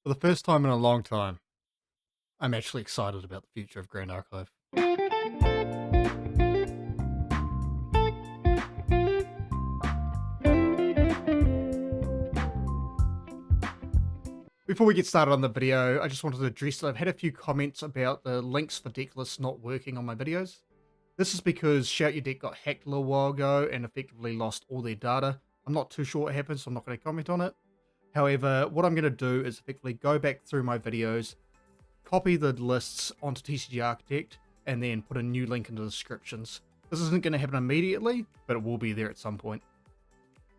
For the first time in a long time, I'm actually excited about the future of Grand Archive. Before we get started on the video, I just wanted to address that I've had a few comments about the links for deck lists not working on my videos. This is because Shout Your Deck got hacked a little while ago and effectively lost all their data. I'm not too sure what happened, so I'm not going to comment on it. However, what I'm going to do is effectively go back through my videos, copy the lists onto TCG Architect, and then put a new link into the descriptions. This isn't going to happen immediately, but it will be there at some point.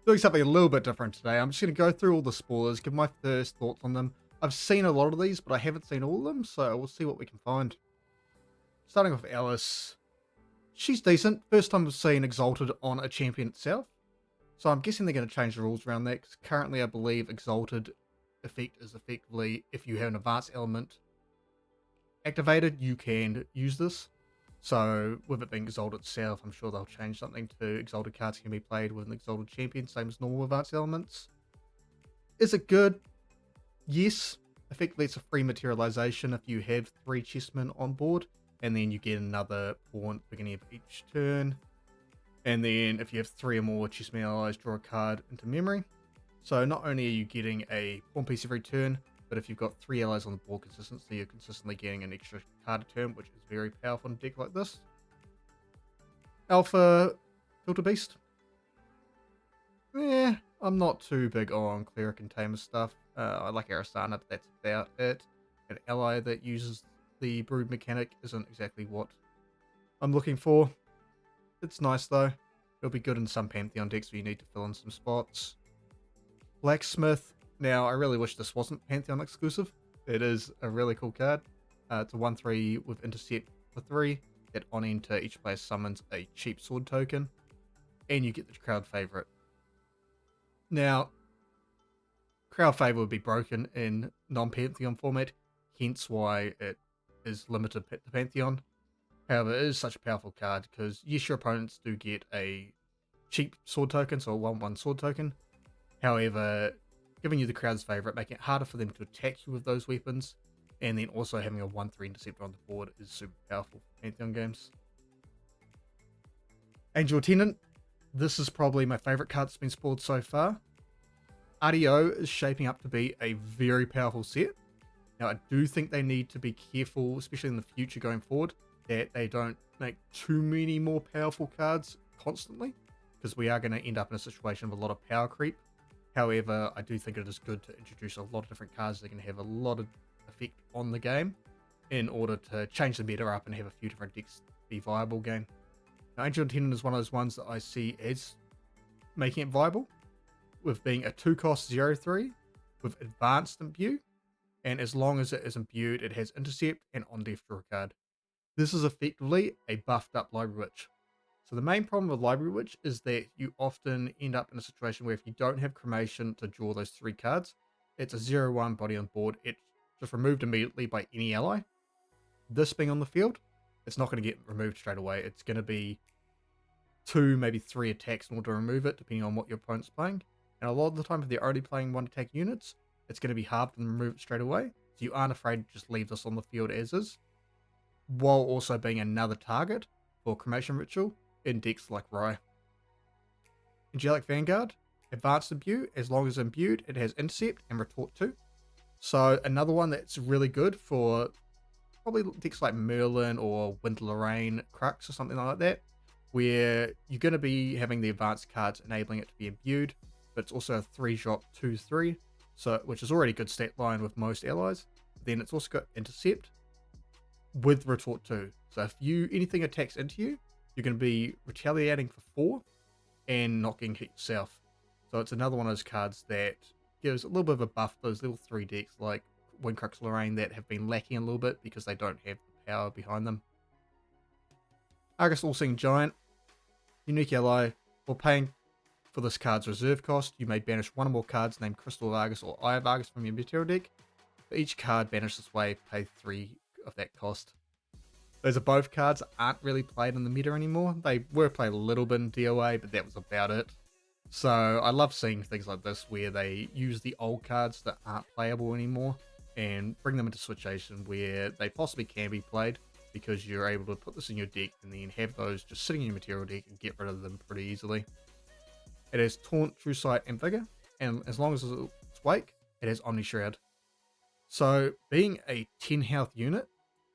Doing something a little bit different today. I'm just going to go through all the spoilers, give my first thoughts on them. I've seen a lot of these, but I haven't seen all of them, so we'll see what we can find. Starting off with Alice. She's decent. First time I've seen Exalted on a champion itself. So I'm guessing they're going to change the rules around that, because currently I believe Exalted effect is effectively if you have an advanced element activated, you can use this. So with it being Exalted itself, I'm sure they'll change something to Exalted cards can be played with an Exalted champion, same as normal advanced elements. Is it good? Yes. Effectively, it's a free materialization if you have 3 chessmen on board, and then you get another pawn at the beginning of each turn. And then if you have 3 or more chessmen allies, draw a card into memory. So not only are you getting a pawn piece every turn, but if you've got 3 allies on the board consistently, you're consistently getting an extra card a turn, which is very powerful in a deck like this. Alpha Filter Beast. I'm not too big on Cleric and Tamer stuff. I like Aristana, but that's about it. An ally that uses the Brood mechanic isn't exactly what I'm looking for. It's nice though. It'll be good in some Pantheon decks where you need to fill in some spots. Blacksmith. Now, I really wish this wasn't Pantheon exclusive. It is a really cool card. It's a 1/3 with intercept for 3. That on enter, each player summons a cheap sword token, and you get the crowd favorite. Now, crowd favorite would be broken in non-Pantheon format, hence why it is limited to Pantheon. However, it is such a powerful card because yes, your opponents do get a cheap sword token, so a 1/1 sword token. However, giving you the crowd's favorite, making it harder for them to attack you with those weapons, and then also having a 1/3 interceptor on the board is super powerful for Pantheon games. Angel Attendant. This is probably my favorite card that's been spoiled so far. RDO is shaping up to be a very powerful set. Now, I do think they need to be careful, especially in the future going forward, that they don't make too many more powerful cards constantly, because we are going to end up in a situation with a lot of power creep. However, I do think it is good to introduce a lot of different cards that can have a lot of effect on the game in order to change the meta up and have a few different decks be viable game. Now, Angel Attendant is one of those ones that I see as making it viable, with being a 2-cost 0/3 with advanced imbue, and as long as it is imbued, it has intercept and on death draw a card. This is effectively a buffed up Library Witch. So the main problem with Library Witch is that you often end up in a situation where if you don't have Cremation to draw those 3 cards, it's a 0/1 body on board. It's just removed immediately by any ally. This being on the field, it's not going to get removed straight away. It's going to be 2, maybe 3 attacks in order to remove it, depending on what your opponent's playing. And a lot of the time, if they're only playing 1 attack units, it's going to be hard for them to remove it straight away. So you aren't afraid to just leave this on the field as is, while also being another target for Cremation Ritual in decks like Rye. Angelic Vanguard. Advanced Imbue. As long as imbued, it has Intercept and Retort 2. So another one that's really good for probably decks like Merlin or Wind Lorraine, Crux or something like that, where you're going to be having the advanced cards enabling it to be imbued, but it's also a 3-drop 2/3, so which is already a good stat line with most allies. Then it's also got Intercept with Retort 2. So if anything attacks into you, you're going to be retaliating for 4 and not getting hit yourself. So it's another one of those cards that gives a little bit of a buff to those level 3 decks like Windcrux Lorraine that have been lacking a little bit because they don't have the power behind them. Argus All-Seeing Giant. Unique ally. While paying for this card's reserve cost, you may banish 1 or more cards named Crystal of Argus or Eye of Argus from your material deck. For each card banished this way, pay 3 of that cost. Those are both cards that aren't really played in the meta anymore. They were played a little bit in DOA, but that was about it. So I love seeing things like this where they use the old cards that aren't playable anymore and bring them into a situation where they possibly can be played, because you're able to put this in your deck and then have those just sitting in your material deck and get rid of them pretty easily. It has Taunt, True Sight, and Vigor, and as long as it's Wake, it has Omni Shroud. So, being a 10 health unit,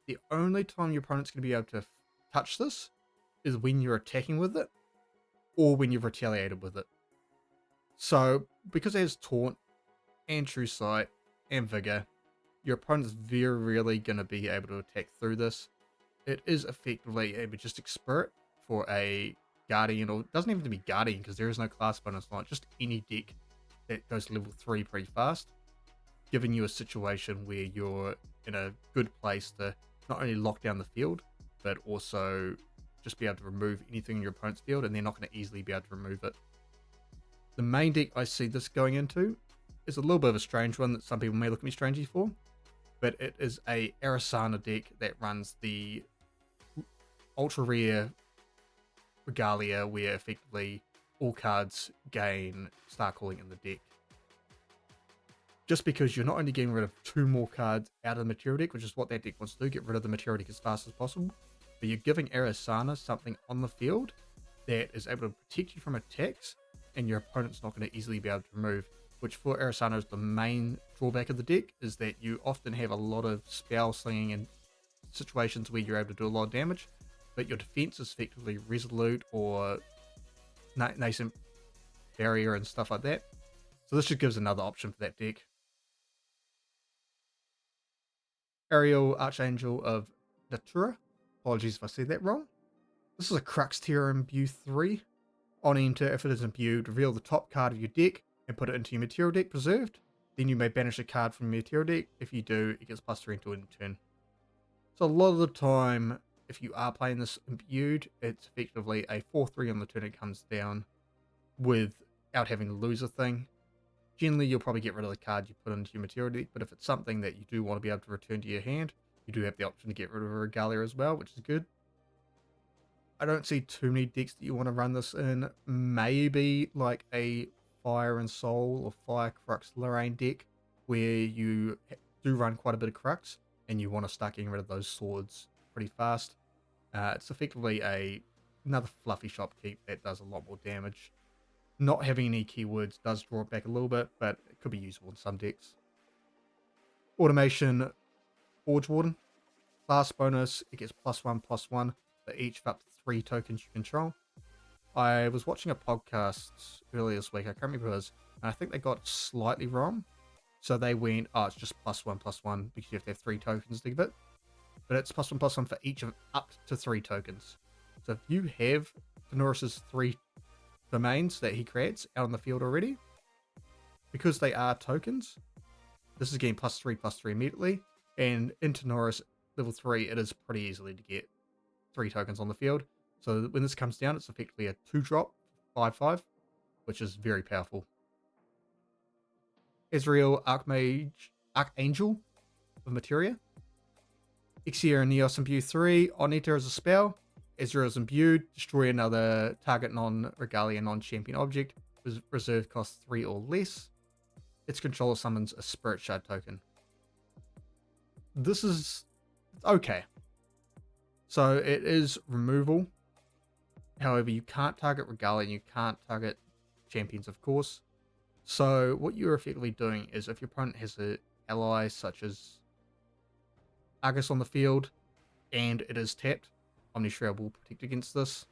the only time your opponent's going to be able to touch this is when you're attacking with it, or when you've retaliated with it. So, because it has Taunt, and True Sight, and Vigor, your opponent's very rarely going to be able to attack through this. It is effectively a Majestic Spirit for a Guardian, or it doesn't even have to be Guardian because there is no class bonus on it, just any deck that goes to level 3 pretty fast, giving you a situation where you're in a good place to not only lock down the field, but also just be able to remove anything in your opponent's field, and they're not going to easily be able to remove it. The main deck I see this going into is a little bit of a strange one that some people may look at me strangely for, but it is a Arasana deck that runs the ultra rare Regalia, where effectively all cards gain Star Calling in the deck. Just because you're not only getting rid of 2 more cards out of the material deck, which is what that deck wants to do, get rid of the material deck as fast as possible, but you're giving Arasana something on the field that is able to protect you from attacks, and your opponent's not going to easily be able to remove, which for Arasana is the main drawback of the deck, is that you often have a lot of spell slinging and situations where you're able to do a lot of damage, but your defense is effectively Resolute or Nascent Barrier and stuff like that. So this just gives another option for that deck. Aerial Archangel of Datura. Apologies if I said that wrong. This is a Crux Tier Imbue 3. On enter, if it is imbued, reveal the top card of your deck and put it into your material deck preserved. Then you may banish a card from your material deck. If you do, it gets +3 into it in turn. So a lot of the time, if you are playing this imbued, it's effectively a 4-3 on the turn it comes down without having to lose a thing. Generally, you'll probably get rid of the card you put into your material deck, but if it's something that you do want to be able to return to your hand, you do have the option to get rid of a Regalia as well, which is good. I don't see too many decks that you want to run this in. Maybe like a Fire and Soul or Fire Crux Lorraine deck, where you do run quite a bit of Crux, and you want to start getting rid of those swords pretty fast. It's effectively another fluffy shopkeep that does a lot more damage. Not having any keywords does draw it back a little bit, but it could be useful in some decks. Automation Forge Warden. Class bonus, it gets +1/+1 for each of up to 3 tokens you control. I was watching a podcast earlier this week, I can't remember who it was, and I think they got it slightly wrong. So they went, oh, it's just +1/+1 because you have to have 3 tokens to give it. But it's +1/+1 for each of up to 3 tokens. So if you have Tenoris's 3 domains that he creates out on the field already, because they are tokens, this is getting +3/+3 immediately, and in Tenoris level 3 it is pretty easily to get 3 tokens on the field. So when this comes down, it's effectively a 2-drop 5/5, which is very powerful. Ezreal Archangel of Materia. Ixia and Neos Imbue 3. On enter as a spell, Ezreal is imbued. Destroy another target non-Regalia, non-champion object. Reserve costs 3 or less. Its controller summons a Spirit Shard token. This is okay. So it is removal. However, you can't target Regalia and you can't target champions, of course. So what you're effectively doing is, if your opponent has an ally such as Argus on the field and it is tapped, Omni Shroud will protect against this.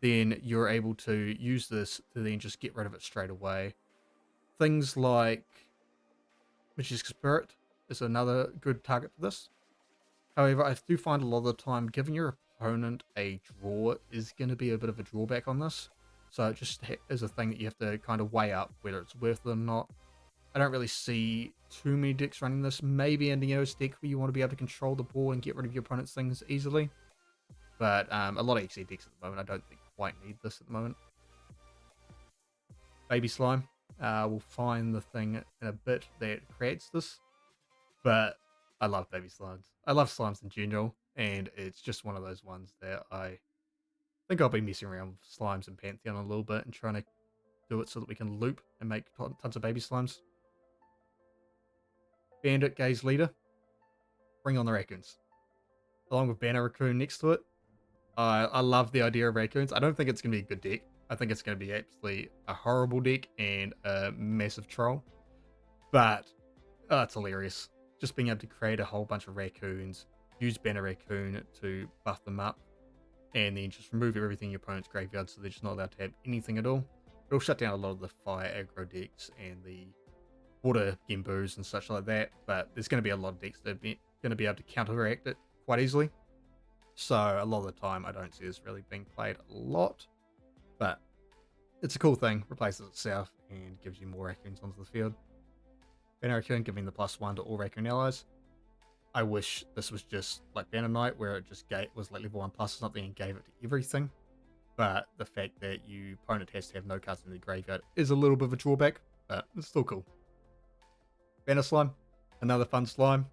Then you're able to use this to then just get rid of it straight away. Things like Majestic Spirit is another good target for this. However, I do find a lot of the time giving your opponent a draw is going to be a bit of a drawback on this. So it just is a thing that you have to kind of weigh up whether it's worth it or not. I don't really see too many decks running this. Maybe a Neos deck where you want to be able to control the board and get rid of your opponent's things easily. But a lot of XE decks at the moment I don't think quite need this at the moment. Baby Slime. We'll find the thing in a bit that creates this. But I love baby slimes. I love slimes in general, and it's just one of those ones that I think I'll be messing around with slimes in Pantheon a little bit and trying to do it so that we can loop and make tons of baby slimes. Bandit, Gaze Leader, bring on the Raccoons. Along with Banner Raccoon next to it. I love the idea of Raccoons. I don't think it's going to be a good deck. I think it's going to be absolutely a horrible deck and a massive troll. But it's hilarious. Just being able to create a whole bunch of Raccoons, use Banner Raccoon to buff them up, and then just remove everything in your opponent's graveyard so they're just not allowed to have anything at all. It'll shut down a lot of the fire aggro decks and the water Imbues and such like that, but there's going to be a lot of decks that are going to be able to counteract it quite easily. So a lot of the time I don't see this really being played a lot, but it's a cool thing. Replaces itself and gives you more Raccoons onto the field. Banner Raccoon giving the +1 to all Raccoon allies. I wish this was just like Banner Knight, where it just was like level 1+ or something and gave it to everything. But the fact that your opponent has to have no cards in the graveyard is a little bit of a drawback, but it's still cool. Banner Slime, another fun slime.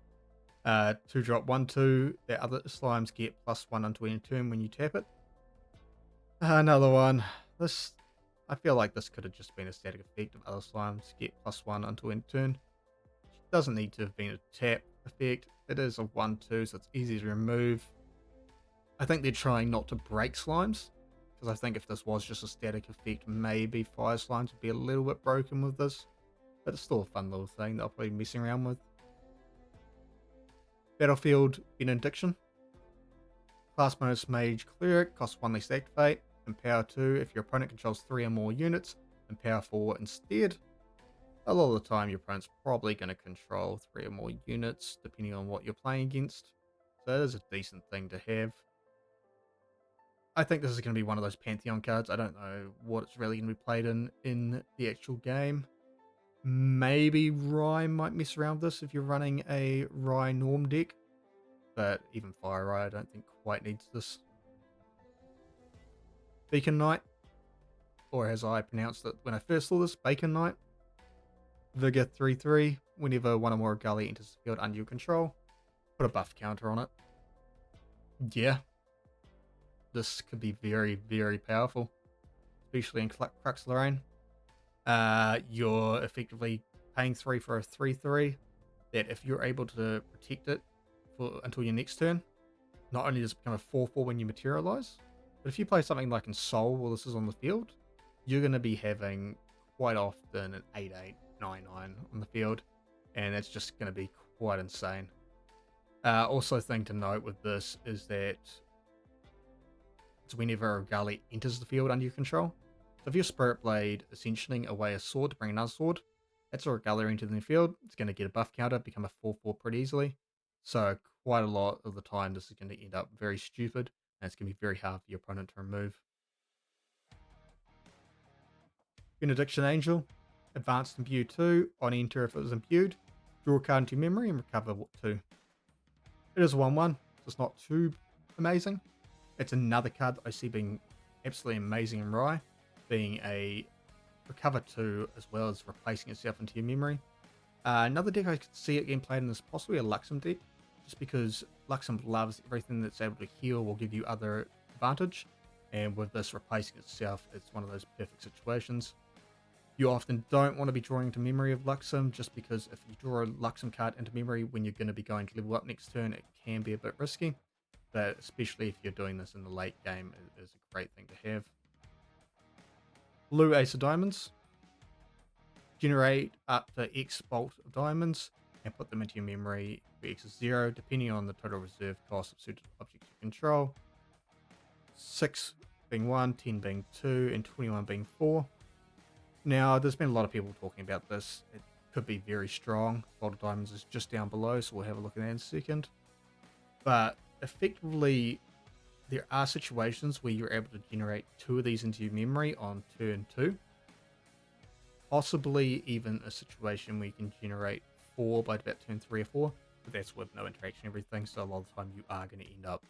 2-drop 1/2. The other slimes get +1 until end turn when you tap it. Another one. I feel like this could have just been a static effect of other slimes get +1 until end turn. It doesn't need to have been a tap effect. It is a 1/2, so it's easy to remove. I think they're trying not to break slimes, because I think if this was just a static effect, maybe fire slimes would be a little bit broken with this. But it's still a fun little thing that I'll probably be messing around with. Battlefield Benediction. Class bonus Mage Cleric, costs 1 less to activate, and power 2 if your opponent controls 3 or more units, and power 4 instead. A lot of the time your opponent's probably going to control 3 or more units, depending on what you're playing against. So it is a decent thing to have. I think this is going to be one of those Pantheon cards. I don't know what it's really going to be played in the actual game. Maybe Rye might mess around with this if you're running a Rye Norm deck. But even Fire Rye I don't think quite needs this. Beacon Knight, or as I pronounced it when I first saw this, Bacon Knight. Vigor 3/3. Whenever one or more Gully enters the field under your control, put a buff counter on it. Yeah. This could be very, very powerful. Especially in Crux Lorraine. You're effectively paying 3 for a 3/3 that if you're able to protect it until your next turn, not only does it become a 4/4 when you materialize, but if you play something like in Soul while this is on the field, you're going to be having quite often an 8/8, 9/9 on the field, and it's just going to be quite insane. Also, thing to note with this is that it's whenever a Gully enters the field under your control. So if your Spirit Blade Ascensioning away a sword to bring another sword, that's a Gully into the field, it's going to get a buff counter, become a 4/4 pretty easily. So quite a lot of the time this is going to end up very stupid, and it's going to be very hard for your opponent to remove. Benediction Angel, Advanced Imbue 2, on enter if it was imbued, draw a card into your memory and recover 2. It is a 1/1, so it's not too amazing. It's another card that I see being absolutely amazing in Rye, being a recover 2 as well as replacing itself into your memory. Another deck I could see it getting played in is possibly a Luxem deck, just because Luxem loves everything that's able to heal will give you other advantage, and with this replacing itself, it's one of those perfect situations. You often don't want to be drawing into memory of Luxem, just because if you draw a Luxem card into memory when you're going to be going to level up next turn, it can be a bit risky, but especially if you're doing this in the late game, it is a great thing to have. Blue Ace of Diamonds. Generate up to X bolt of diamonds and put them into your memory where X is 0, depending on the total reserve cost of suited objects you control. 6 being 1, 10 being 2, and 21 being 4. Now, there's been a lot of people talking about this. It could be very strong. Bolt of diamonds is just down below, so we'll have a look at that in a second. But effectively, there are situations where you're able to generate 2 of these into your memory on turn 2. Possibly even a situation where you can generate 4 by about turn 3 or 4, but that's with no interaction and everything, so a lot of the time you are going to end up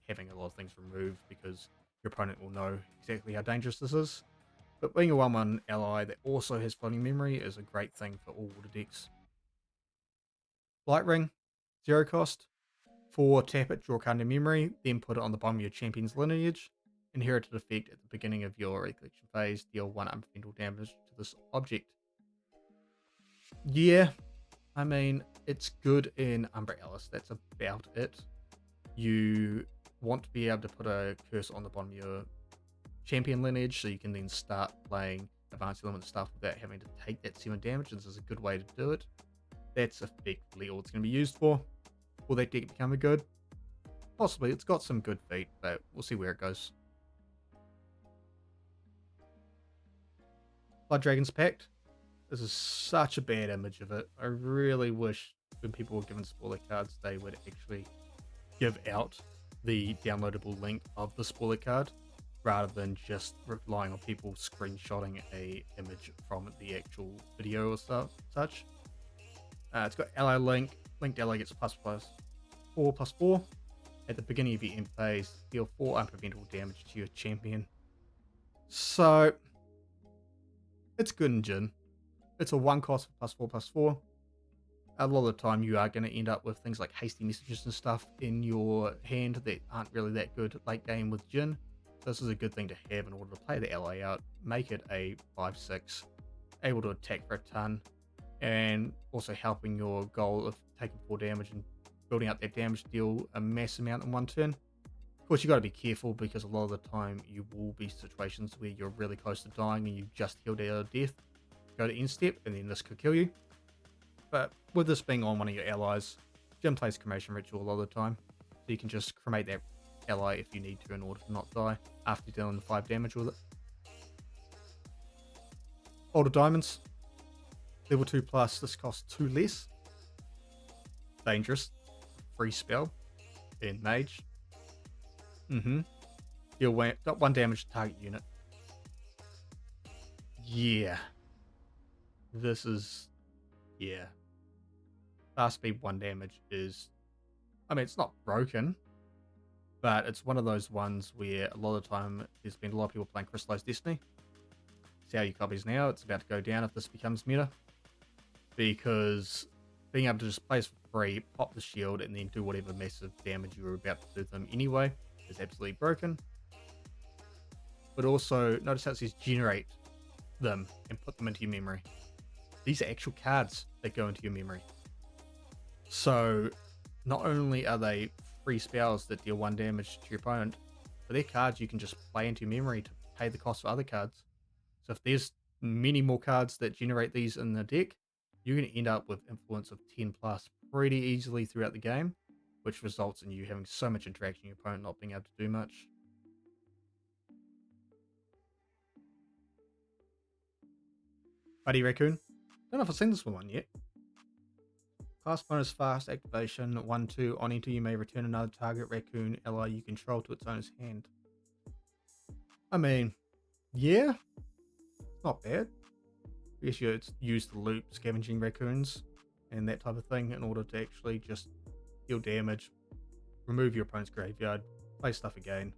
having a lot of things removed because your opponent will know exactly how dangerous this is. But being a 1/1 ally that also has floating memory is a great thing for all water decks. Light Ring, 0 cost. 4, tap it, draw a card in memory, then put it on the bottom of your champion's lineage. Inherited effect at the beginning of your recollection phase, deal 1 unpreventable damage to this object. Yeah, I mean, it's good in Umbrellas. That's about it. You want to be able to put a cursor on the bottom of your champion lineage so you can then start playing advanced element stuff without having to take that 7 damage. This is a good way to do it. That's effectively all it's going to be used for. Will that deck become a good? Possibly. It's got some good feet, but we'll see where it goes. Blood Dragon's Pact. This is such a bad image of it. I really wish when people were given spoiler cards, they would actually give out the downloadable link of the spoiler card rather than just relying on people screenshotting a image from the actual video or such. It's got ally link. Linked ally gets +4/+4. At the beginning of your end phase, deal 4 unpreventable damage to your champion. So, it's good in Jin. It's a 1 cost for +4/+4. A lot of the time you are going to end up with things like hasty messages and stuff in your hand that aren't really that good late game with Jin. So this is a good thing to have in order to play the ally out, make it a 5/6, able to attack for a ton, and also helping your goal of taking 4 damage and building up that damage deal a mass amount in one turn. Of course, you got to be careful because a lot of the time you will be situations where you're really close to dying and you just healed out of death, go to end step, and then this could kill you. But with this being on one of your allies, Jin plays Cremation Ritual a lot of the time, so you can just cremate that ally if you need to in order to not die after dealing 5 damage with it. Older Diamonds. Level 2+, this costs 2 less. Dangerous. Free spell in Mage. Deal 1 damage to target unit. Yeah. This is... yeah. Fast speed 1 damage is... I mean, it's not broken, but it's one of those ones where a lot of the time there's been a lot of people playing Crystallized Destiny. See how your copies now? It's about to go down if this becomes meta. Because being able to just play this for free, pop the shield, and then do whatever massive damage you were about to do them anyway is absolutely broken. But also, notice how it says generate them and put them into your memory. These are actual cards that go into your memory. So, not only are they free spells that deal 1 damage to your opponent, but they're cards you can just play into your memory to pay the cost for other cards. So if there's many more cards that generate these in the deck, you're going to end up with influence of 10+ pretty easily throughout the game, which results in you having so much interaction, your opponent not being able to do much. Buddy Raccoon. Don't know if I've seen this one yet. Class bonus fast activation 1/2 on enter, you may return another target raccoon ally you control to its owner's hand. I mean, yeah, not bad. I guess you use the loop scavenging raccoons and that type of thing in order to actually just deal damage, remove your opponent's graveyard, play stuff again,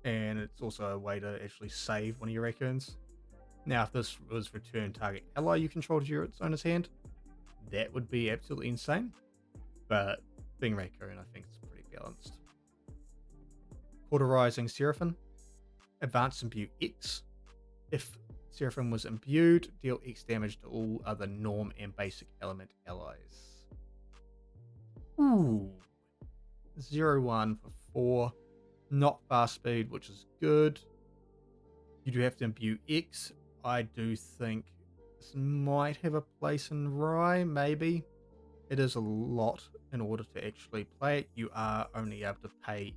and it's also a way to actually save one of your raccoons. Now, if this was return target ally you control to its owner's hand, that would be absolutely insane. But being Raccoon, I think it's pretty balanced. Cauterizing Seraphim. Advanced Imbue X. If Seraphim was imbued, deal X damage to all other norm and basic element allies. Ooh. 0/1 for 4. Not fast speed, which is good. You do have to imbue X. I do think this might have a place in Rye, maybe. It is a lot in order to actually play it. You are only able to pay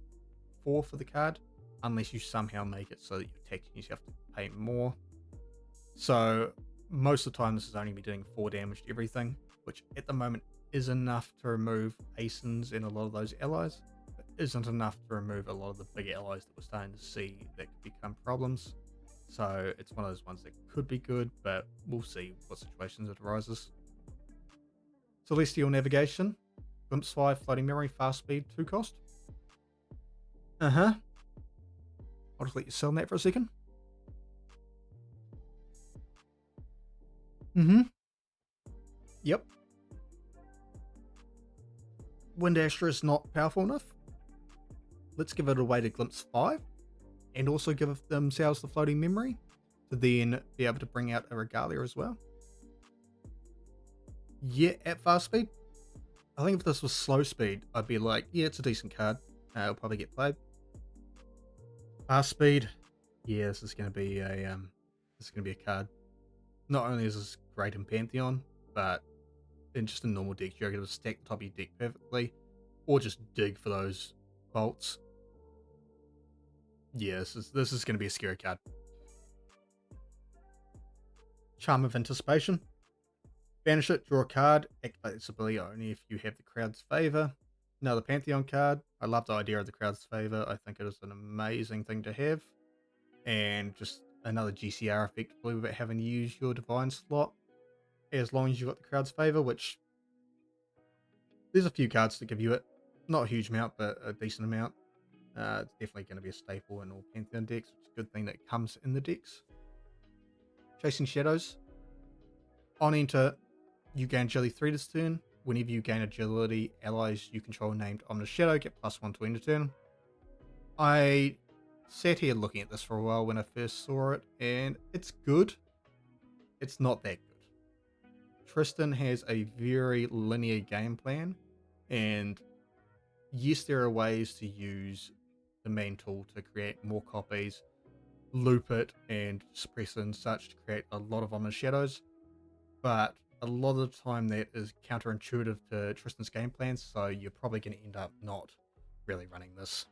4 for the card, unless you somehow make it so that you're attacking yourself to pay more. So most of the time this is only be doing 4 damage to everything, which at the moment is enough to remove Asins and a lot of those allies, but isn't enough to remove a lot of the bigger allies that we're starting to see that could become problems. So it's one of those ones that could be good, but we'll see what situations it arises. Celestial Navigation. Glimpse 5, Floating Memory, Fast Speed, 2 cost. I'll just let you sell on that for a second. Yep. Wind Astra is not powerful enough. Let's give it away to Glimpse 5. And also give themselves the Floating Memory to then be able to bring out a Regalia as well. Yeah, at fast speed. I think if this was slow speed, I'd be like, yeah, it's a decent card. It'll probably get played. Fast speed, yeah, this is gonna be a card. Not only is this great in Pantheon, but in just a normal deck, you're able to stack the top of your deck perfectly, or just dig for those bolts. Yeah, this is gonna be a scary card. Charm of Anticipation. Banish it, draw a card, activate this ability only if you have the crowd's favor. Another Pantheon card. I love the idea of the crowd's favor. I think it is an amazing thing to have. And just another GCR effectively without having to use your divine slot. As long as you've got the crowd's favor, which there's a few cards that give you it. Not a huge amount, but a decent amount. It's definitely going to be a staple in all Pantheon decks, which is a good thing that it comes in the decks. Chasing Shadows. On enter, you gain agility 3 this turn. Whenever you gain agility, allies you control named Omnis Shadow get +1 to end a turn. I sat here looking at this for a while when I first saw it, and it's good. It's not that good. Tristan has a very linear game plan, and yes, there are ways to use the main tool to create more copies, loop it, and suppress it and such to create a lot of Omnis Shadows, but a lot of the time that is counterintuitive to Tristan's game plan, so you're probably going to end up not really running this.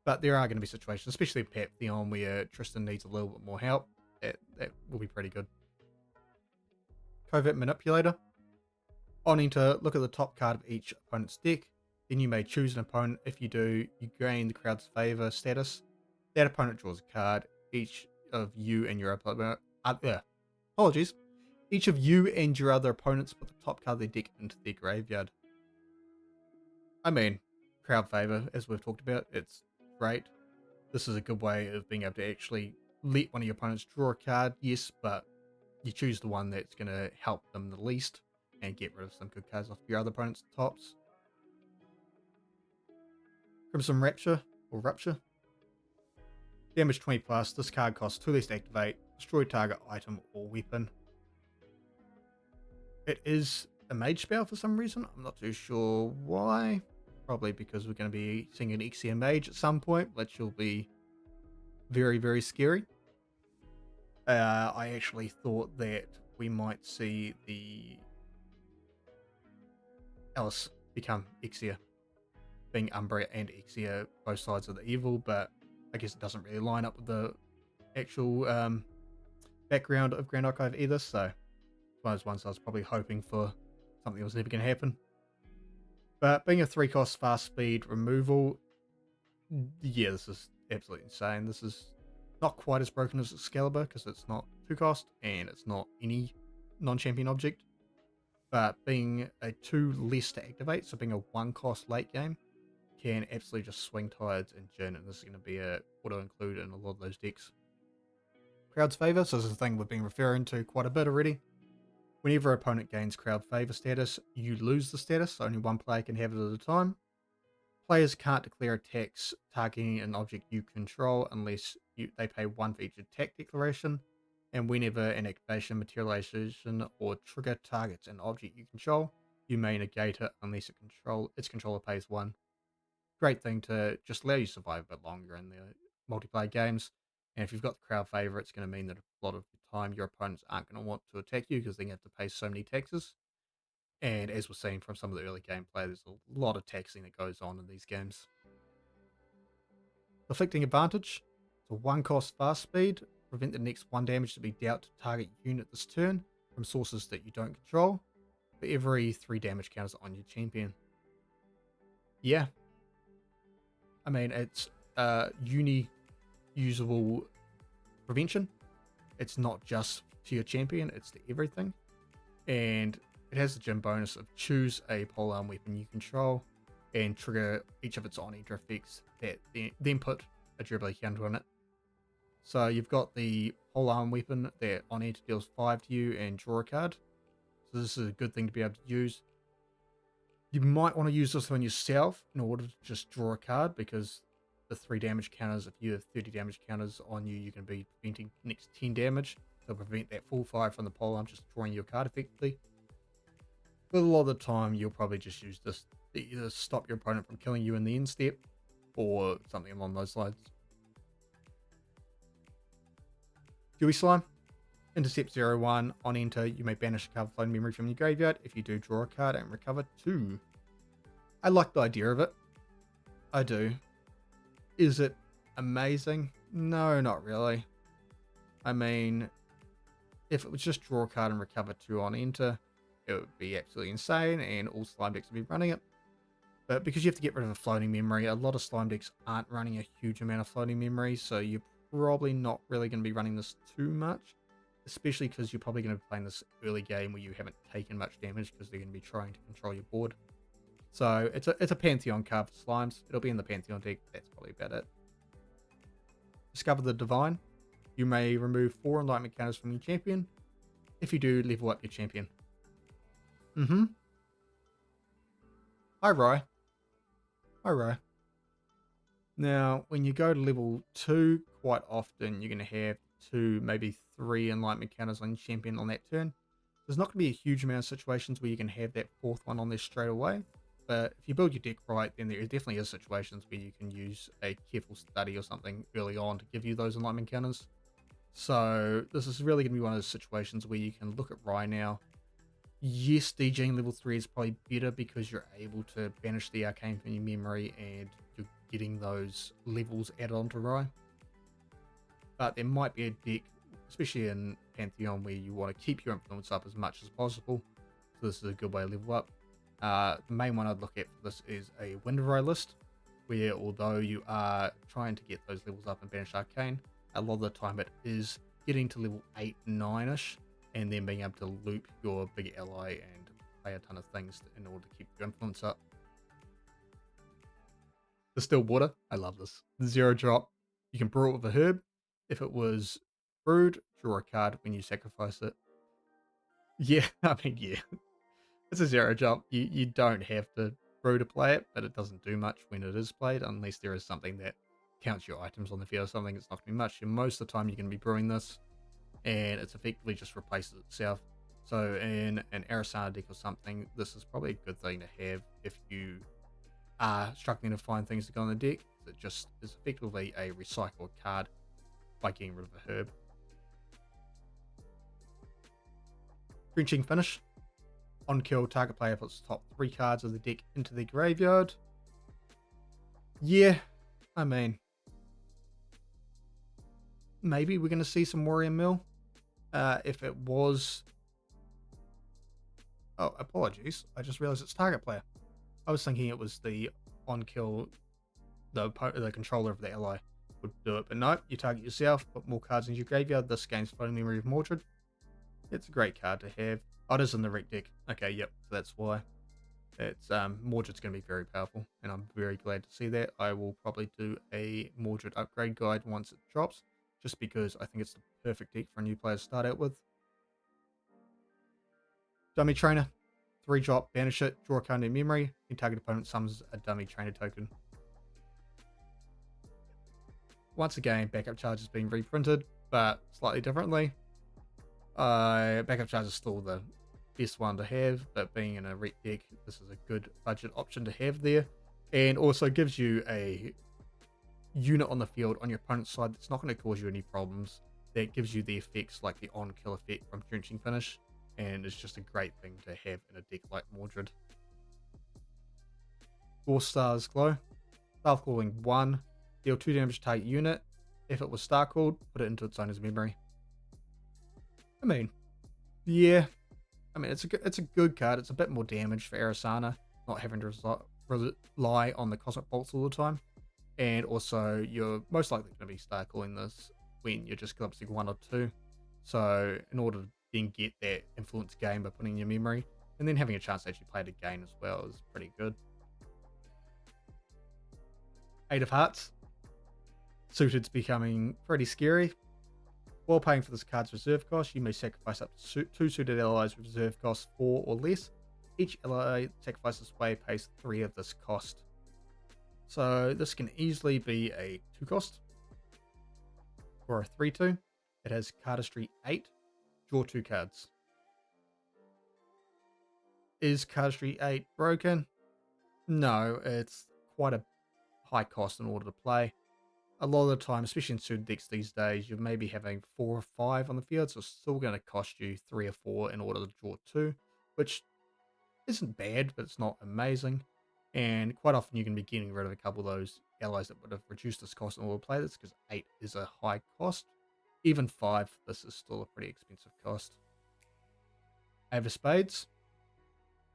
But there are going to be situations, especially Pantheon, where Tristan needs a little bit more help. That will be pretty good. Covert Manipulator. On enter, look at the top card of each opponent's deck. Then you may choose an opponent. If you do, you gain the crowd's favor status. That opponent draws a card. Each of you and your opponent... apologies. Each of you and your other opponents put the top card of their deck into their graveyard. I mean, crowd favor, as we've talked about, it's great. This is a good way of being able to actually let one of your opponents draw a card, yes, but you choose the one that's going to help them the least and get rid of some good cards off your other opponent's tops. Crimson Rapture, or Rupture. Damage 20 plus, this card costs 2 less to activate, destroy target item or weapon. It is a mage spell for some reason, I'm not too sure why. Probably because we're going to be seeing an Exia mage at some point, which will be very, very scary. I actually thought that we might see the Alice become Exia, being Umbra and Exia both sides of the evil, but I guess it doesn't really line up with the actual background of Grand Archive either, so one of those ones I was probably hoping for something that was never going to happen. But being a 3-cost fast speed removal, yeah, this is absolutely insane. This is not quite as broken as Excalibur because it's not 2-cost and it's not any non-champion object. But being a 2 less to activate, so being a 1-cost late game, can absolutely just swing tides in Jin, and this is going to be a auto-include in a lot of those decks. Crowd's Favor, so this is a thing we've been referring to quite a bit already. Whenever an opponent gains Crowd Favor status, you lose the status, so only one player can have it at a time. Players can't declare attacks targeting an object you control unless they pay 1 for each attack declaration, and whenever an activation, materialization, or trigger targets an object you control, you may negate it unless its controller pays 1. Great thing to just allow you to survive a bit longer in the multiplayer games. And if you've got the crowd favor, it's going to mean that a lot of the time your opponents aren't going to want to attack you because they have to pay so many taxes. And as we're seeing from some of the early gameplay, there's a lot of taxing that goes on in these games. Afflicting Advantage. It's a 1-cost fast speed. Prevent the next 1 damage to be dealt to target unit this turn from sources that you don't control for every 3 damage counters on your champion. Yeah. I mean, it's usable prevention. It's not just to your champion, it's to everything. And it has the gem bonus of choose a polearm weapon you control and trigger each of its on-enter effects that then put a durability counter on it. So you've got the polearm weapon that on-enter deals 5 to you and draw a card. So this is a good thing to be able to use. You might want to use this on yourself in order to just draw a card, because the 3 damage counters, if you have 30 damage counters on you, you can be preventing next 10 damage. So prevent that full 5 from the polearm, just drawing your card effectively. But a lot of the time, you'll probably just use this to either stop your opponent from killing you in the end step or something along those lines. Dewy Slime. Intercept 0-1. On enter, you may banish a card floating memory from your graveyard. If you do, draw a card and recover 2. I like the idea of it. I do. Is it amazing? No, not really. I mean, if it was just draw a card and recover 2 on enter, it would be absolutely insane and all slime decks would be running it. But because you have to get rid of a floating memory, a lot of slime decks aren't running a huge amount of floating memory, so you're probably not really going to be running this too much, especially because you're probably going to be playing this early game where you haven't taken much damage because they're going to be trying to control your board. So it's a Pantheon card for slimes. It'll be in the Pantheon deck. That's probably about it. Discover the Divine. You may remove 4 enlightenment counters from your champion. If you do, level up your champion. Hi, Rye. Hi, Rye. Now, when you go to level 2, quite often you're going to have 2, maybe 3 enlightenment counters on your champion on that turn. There's not going to be a huge amount of situations where you can have that 4th one on there straight away. But if you build your deck right, then there definitely is situations where you can use a careful study or something early on to give you those enlightenment counters. So this is really going to be one of those situations where you can look at Rye now. Yes, DJing level 3 is probably better because you're able to banish the arcane from your memory and you're getting those levels added onto Rye. But there might be a deck, especially in Pantheon, where you want to keep your influence up as much as possible. So this is a good way to level up. The main one I'd look at for this is a Window list, where although you are trying to get those levels up and banish arcane, a lot of the time it is getting to level 8, 9-ish, and then being able to loop your big ally and play a ton of things in order to keep your influence up. Distilled water, I love this. 0 drop. You can brew it with a herb. If it was brewed, draw a card when you sacrifice it. Yeah, I mean, yeah. It's a 0 drop. You don't have to brew to play it, but it doesn't do much when it is played, unless there is something that counts your items on the field or something. It's not going to be much. And most of the time, you're going to be brewing this, and it's effectively just replaces itself. So in an Arasana deck or something, this is probably a good thing to have if you are struggling to find things to go on the deck. It just is effectively a recycled card by getting rid of a herb. Drenching Finish. On kill, target player puts the top 3 cards of the deck into the graveyard. Yeah, I mean, maybe we're going to see some Warrior Mill. If it was... Oh, apologies. I just realized it's target player. I was thinking it was the on kill, the controller of the ally would do it. But no, you target yourself, put more cards into your graveyard. This game's floating memory of Morid. It's a great card to have. Oh, it is in the rec deck. Okay, yep, that's why. It's Mordred's going to be very powerful, and I'm very glad to see that. I will probably do a Mordred upgrade guide once it drops, just because I think it's the perfect deck for a new player to start out with. Dummy Trainer. 3 drop, banish it, draw a card in memory. Your target opponent summons a Dummy Trainer token. Once again, backup charge is being reprinted, but slightly differently. Backup charge is still the best one to have, but being in a rec deck, this is a good budget option to have there, and also gives you a unit on the field on your opponent's side that's not going to cause you any problems. That gives you the effects like the on-kill effect from Drenching Finish, and it's just a great thing to have in a deck like Mordred. 4 stars glow. Star calling 1. Deal 2 damage to target unit. If it was star called, put it into its owner's memory. I mean, yeah. I mean, it's a good card. It's a bit more damage for Arasana, not having to rely on the Cosmic Bolts all the time. And also, you're most likely going to be star calling this when you're just collapsing 1 or 2. So, in order to then get that influence gain by putting in your memory, and then having a chance to actually play it again as well is pretty good. 8 of Hearts. Suited's becoming pretty scary. While paying for this card's reserve cost, you may sacrifice up to 2 suited allies with reserve cost 4 or less. Each ally sacrificed this way pays 3 of this cost. So this can easily be a 2 cost or a 3/2. It has cardistry 8, draw 2 cards. Is Cardistry 8 broken? No, it's quite a high cost in order to play. A lot of the time, especially in certain decks these days, you're maybe having 4 or 5 on the field, so it's still going to cost you 3 or 4 in order to draw 2, which isn't bad, but it's not amazing. And quite often you're going to be getting rid of a couple of those allies that would have reduced this cost in order to play this, because 8 is a high cost. Even 5, this is still a pretty expensive cost. Ace of Spades,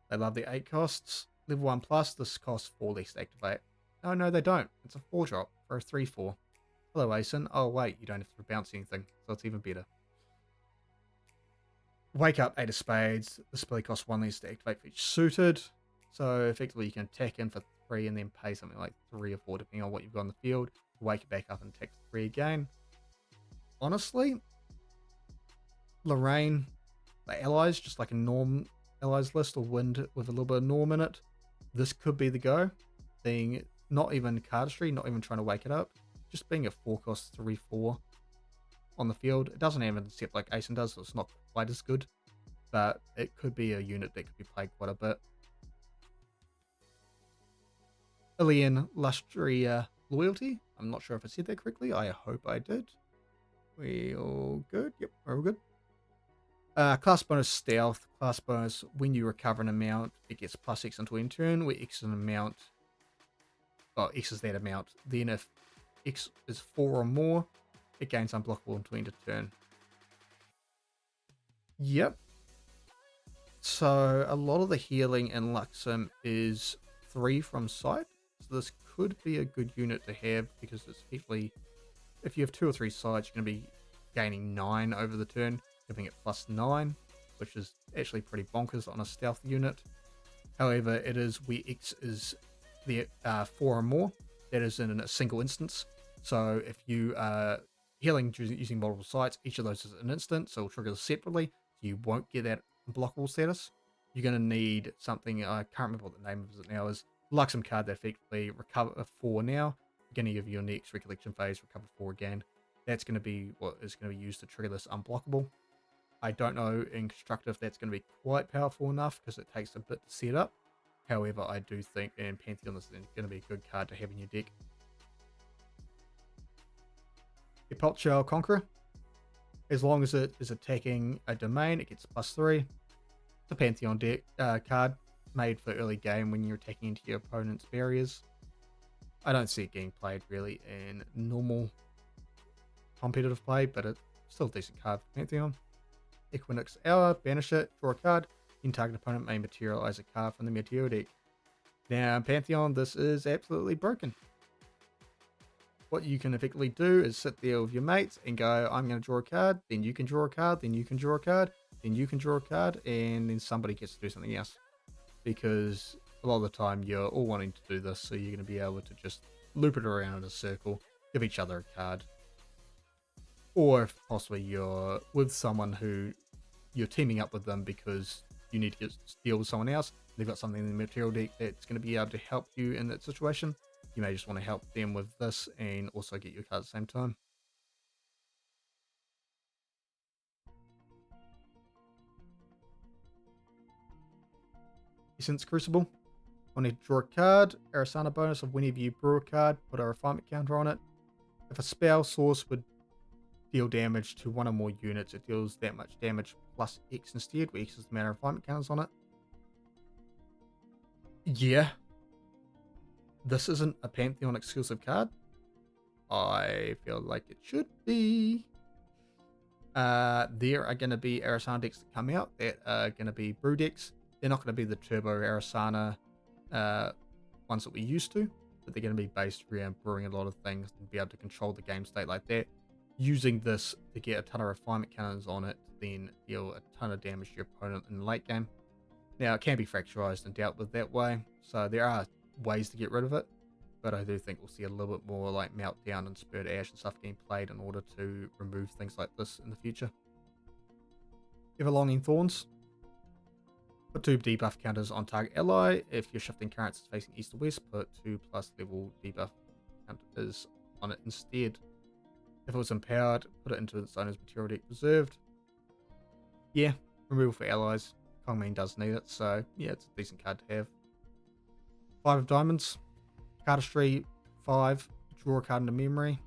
they love the 8 costs. Level 1 plus, this costs 4 less to activate. Oh no, they don't. It's a 4 drop for a 3/4. Hello, Asen. Oh wait, you don't have to bounce anything, so it's even better. Wake Up, 8 of Spades. This ability costs 1 less to activate for each suited. So effectively you can attack in for 3 and then pay something like 3 or 4 depending on what you've got on the field. Wake it back up and attack for 3 again. Honestly, Lorraine, the allies, just like a norm allies list or wind with a little bit of norm in it, this could be the go. Being not even cardistry, not even trying to wake it up, just being a 4 cost 3/4 on the field. It doesn't have an intercept like Asen does, so it's not quite as good, but it could be a unit that could be played quite a bit. Ilian Lustria Loyalty. I'm not sure if I said that correctly. I hope I did. We all good? Yep, we're all good. Class bonus Stealth. Class bonus, when you recover an amount, it gets plus X until end turn, where X is an amount. Oh, X is that amount. Then if X is 4 or more, it gains unblockable until end of turn. Yep. So a lot of the healing in Luxem is 3 from sight. So this could be a good unit to have because it's effectively, if you have 2 or 3 sides, you're going to be gaining 9 over the turn, giving it plus 9, which is actually pretty bonkers on a stealth unit. However, it is where X is the 4 or more. That is in a single instance. So if you are healing using multiple sites, each of those is an instant, so it'll trigger separately. So you won't get that unblockable status. You're going to need something, I can't remember what the name of it now is, Luxem card that effectively recover 4 now, beginning of your next recollection phase, recover 4 again. That's going to be what is going to be used to trigger this unblockable. I don't know in Constructor if that's going to be quite powerful enough because it takes a bit to set up. However, I do think in Pantheon this is going to be a good card to have in your deck. Epulchal Conqueror. As long as it is attacking a domain, it gets plus 3. It's a Pantheon deck card made for early game when you're attacking into your opponent's barriers. I don't see it getting played really in normal competitive play, but it's still a decent card for Pantheon. Equinox Hour, banish it, draw a card. Then target opponent may materialize a card from the material deck. Now, in Pantheon, this is absolutely broken. What you can effectively do is sit there with your mates and go, I'm going to draw a card, then you can draw a card, then you can draw a card, then you can draw a card, and then somebody gets to do something else. Because a lot of the time you're all wanting to do this, so you're going to be able to just loop it around in a circle, give each other a card. Or if possibly you're with someone who you're teaming up with them because you need to deal with someone else, they've got something in the material deck that's going to be able to help you in that situation. You may just want to help them with this and also get your card at the same time. Essence Crucible. I need to draw a card. Arasana bonus of whenever you brew a card, put a refinement counter on it. If a spell source would deal damage to 1 or more units, it deals that much damage plus X instead, where X is the amount of refinement counters on it. Yeah. This isn't a Pantheon exclusive card. I feel like it should be. There are going to be Arasana decks that come out that are going to be brew decks. They're not going to be the Turbo Arasana ones that we used to, but they're going to be based around brewing a lot of things and be able to control the game state like that. Using this to get a ton of refinement counters on it, then deal a ton of damage to your opponent in the late game. Now, it can be fracturized and dealt with that way, so there are ways to get rid of it, but I do think we'll see a little bit more like Meltdown and Spurred Ash and stuff getting played in order to remove things like this in the future. Everlonging Thorns. Put 2 debuff counters on target ally. If your shifting currents is facing east or west, put 2+ level debuff counters on it instead. If it was empowered, put it into its owner's material deck preserved. Yeah, removal for allies. Kongming does need it, so yeah, it's a decent card to have. 5 of diamonds, cardistry 5, draw a card into memory.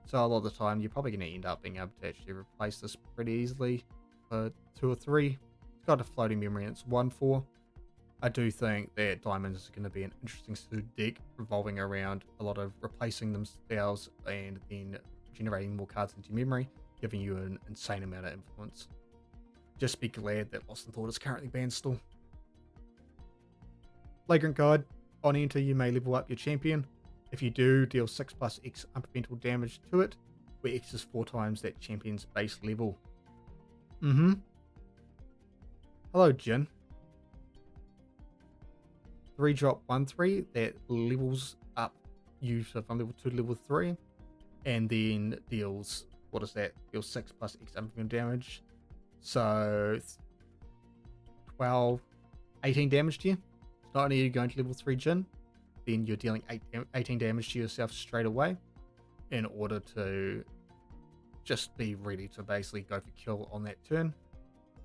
So a lot of the time, you're probably going to end up being able to actually replace this pretty easily for 2 or 3. It's got a floating memory and it's 1/4. I do think that diamonds is going to be an interesting suited deck revolving around a lot of replacing themselves and then generating more cards into memory, giving you an insane amount of influence. Just be glad that Lost in Thought is currently banned still. Flagrant Guide. On enter, you may level up your champion. If you do, deal 6 plus X unpreventable damage to it, where X is 4 times that champion's base level. Hello, Jin. 3 drop 1/3 that levels up you from level 2 to level 3, and then deals, what is that? Deals 6 plus X unpreventable damage. So 12, 18 damage to you. Not only are you going to level 3 Jin, then you're dealing 18 damage to yourself straight away in order to just be ready to basically go for kill on that turn.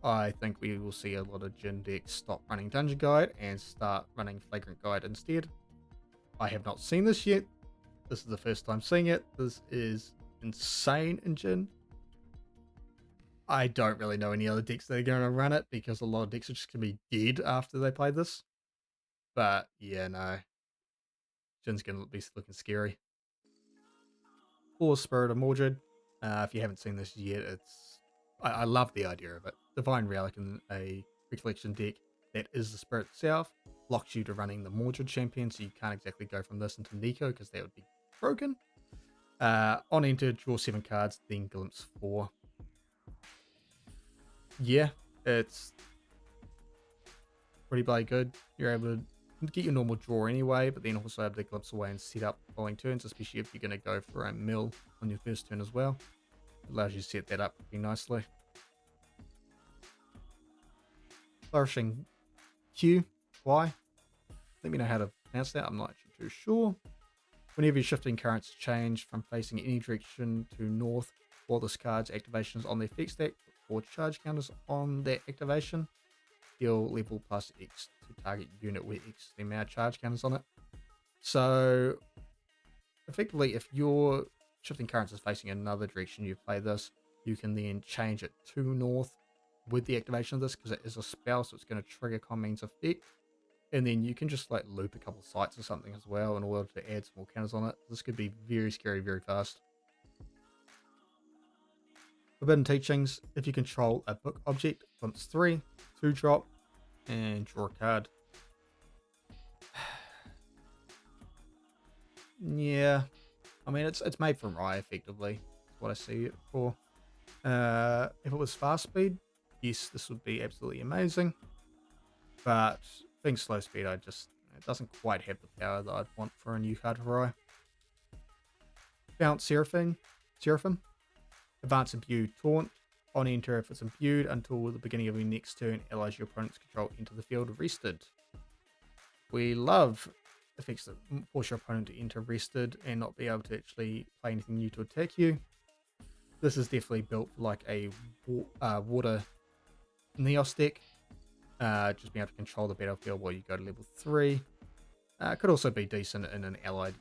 I think we will see a lot of Jin decks stop running Dungeon Guide and start running Flagrant Guide instead. I have not seen this yet. This is the first time seeing it. This is insane in Jin. I don't really know any other decks that are going to run it because a lot of decks are just going to be dead after they play this. But yeah, no. Jin's going to be looking scary. 4 Spirit of Morid. If you haven't seen this yet, I love the idea of it. Divine Relic in a recollection deck that is the Spirit itself blocks you to running the Morid champion, so you can't exactly go from this into Nico because that would be broken. On enter, draw 7 cards, then glimpse 4. Yeah, it's pretty bloody good. You're able to get your normal draw anyway, but then also able to glimpse away and set up the following turns, especially if you're going to go for a mill on your first turn as well. It allows you to set that up pretty nicely. Flourishing Q, Y. Let me know how to pronounce that. I'm not actually too sure. Whenever your shifting currents change from facing any direction to north, while this card's activation is on the effect stack, or charge counters on that activation, deal level plus X to target unit with X the amount of charge counters on it. So effectively, if your shifting currents is facing another direction, you play this, you can then change it to north with the activation of this because it is a spell, so it's going to trigger Kongming's effect. And then you can just like loop a couple sites or something as well in order to add some more counters on it. This could be very scary very fast. Forbidden Teachings. If you control a book object, glimpse 3, 2 drop, and draw a card. Yeah, I mean it's made from Rye effectively. That's what I see it for. If it was fast speed, yes, this would be absolutely amazing. But being slow speed, it doesn't quite have the power that I'd want for a new card for Rye. Bounce Seraphim. Advance Imbue Taunt. On enter, if it's imbued until the beginning of your next turn, allies your opponent's control into the field rested. We love effects that force your opponent to enter rested and not be able to actually play anything new to attack you. This is definitely built like a water Neos deck. Just being able to control the battlefield while you go to level 3. Could also be decent in an allied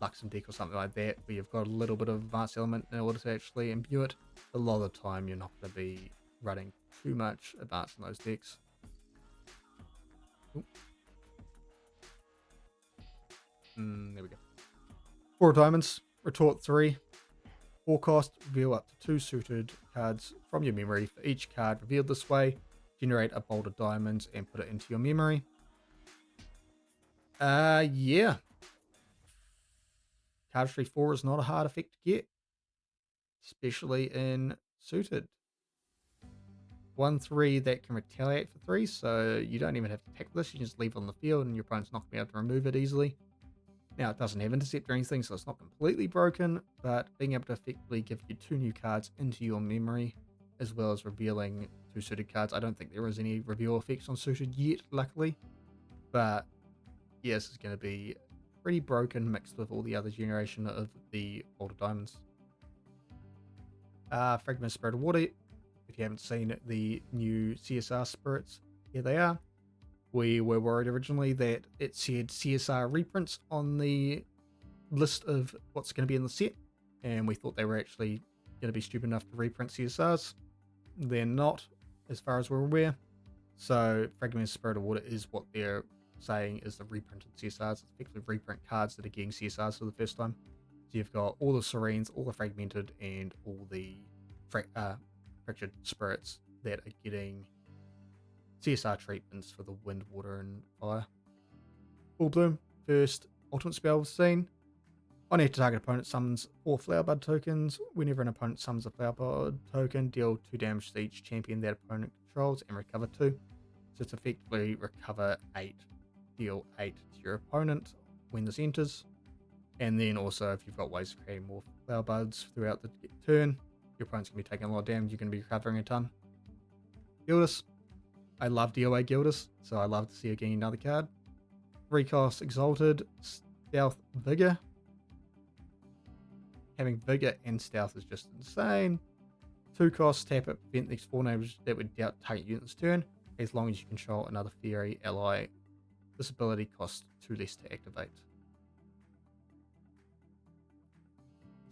Luxem deck or something like that, where you've got a little bit of advanced element in order to actually imbue it. A lot of the time, you're not going to be running too much advanced in those decks. There we go. 4 diamonds, retort 3. 4 cost, reveal up to 2 suited cards from your memory. For each card revealed this way, generate a bolt of diamonds and put it into your memory. Yeah. Cardistry 4 is not a hard effect to get, especially in suited. 1/3 that can retaliate for 3, so you don't even have to attack this. You can just leave it on the field and your opponent's not going to be able to remove it easily. Now, it doesn't have intercept or anything, so it's not completely broken, but being able to effectively give you 2 new cards into your memory, as well as revealing 2 suited cards. I don't think there is any reveal effects on suited yet, luckily. But yeah, this is going to be pretty broken mixed with all the other generation of the older diamonds. Fragment Spirit of Water. If you haven't seen the new CSR spirits, here they are. We were worried originally that it said CSR reprints on the list of what's going to be in the set, and we thought they were actually going to be stupid enough to reprint CSRs. They're not, as far as we're aware. So Fragmented Spirit of Water is what they're saying is the reprinted CSRs. It's effectively reprint cards that are getting CSRs for the first time. So you've got all the Serenes, all the Fragmented, and all the Fractured Spirits that are getting CSR treatments for the Wind, Water, and Fire. Full Bloom, first ultimate spell we've seen. On each target opponent summons 4 Flower Bud tokens. Whenever an opponent summons a Flower Bud token, deal 2 damage to each champion that opponent controls and recover 2. So it's effectively recover 8, deal 8 to your opponent when this enters. And then also, if you've got ways of creating more Flower Buds throughout the turn, your opponent's going to be taking a lot of damage, you're going to be recovering a ton. Gildas. I love DOA Gildas, so I love to see her getting another card. 3 cost Exalted, Stealth, Vigor. Having Vigor and Stealth is just insane. 2 costs, tap it, prevent next 4 damage that would dealt target unit's turn, as long as you control another fairy ally. This ability costs 2 less to activate.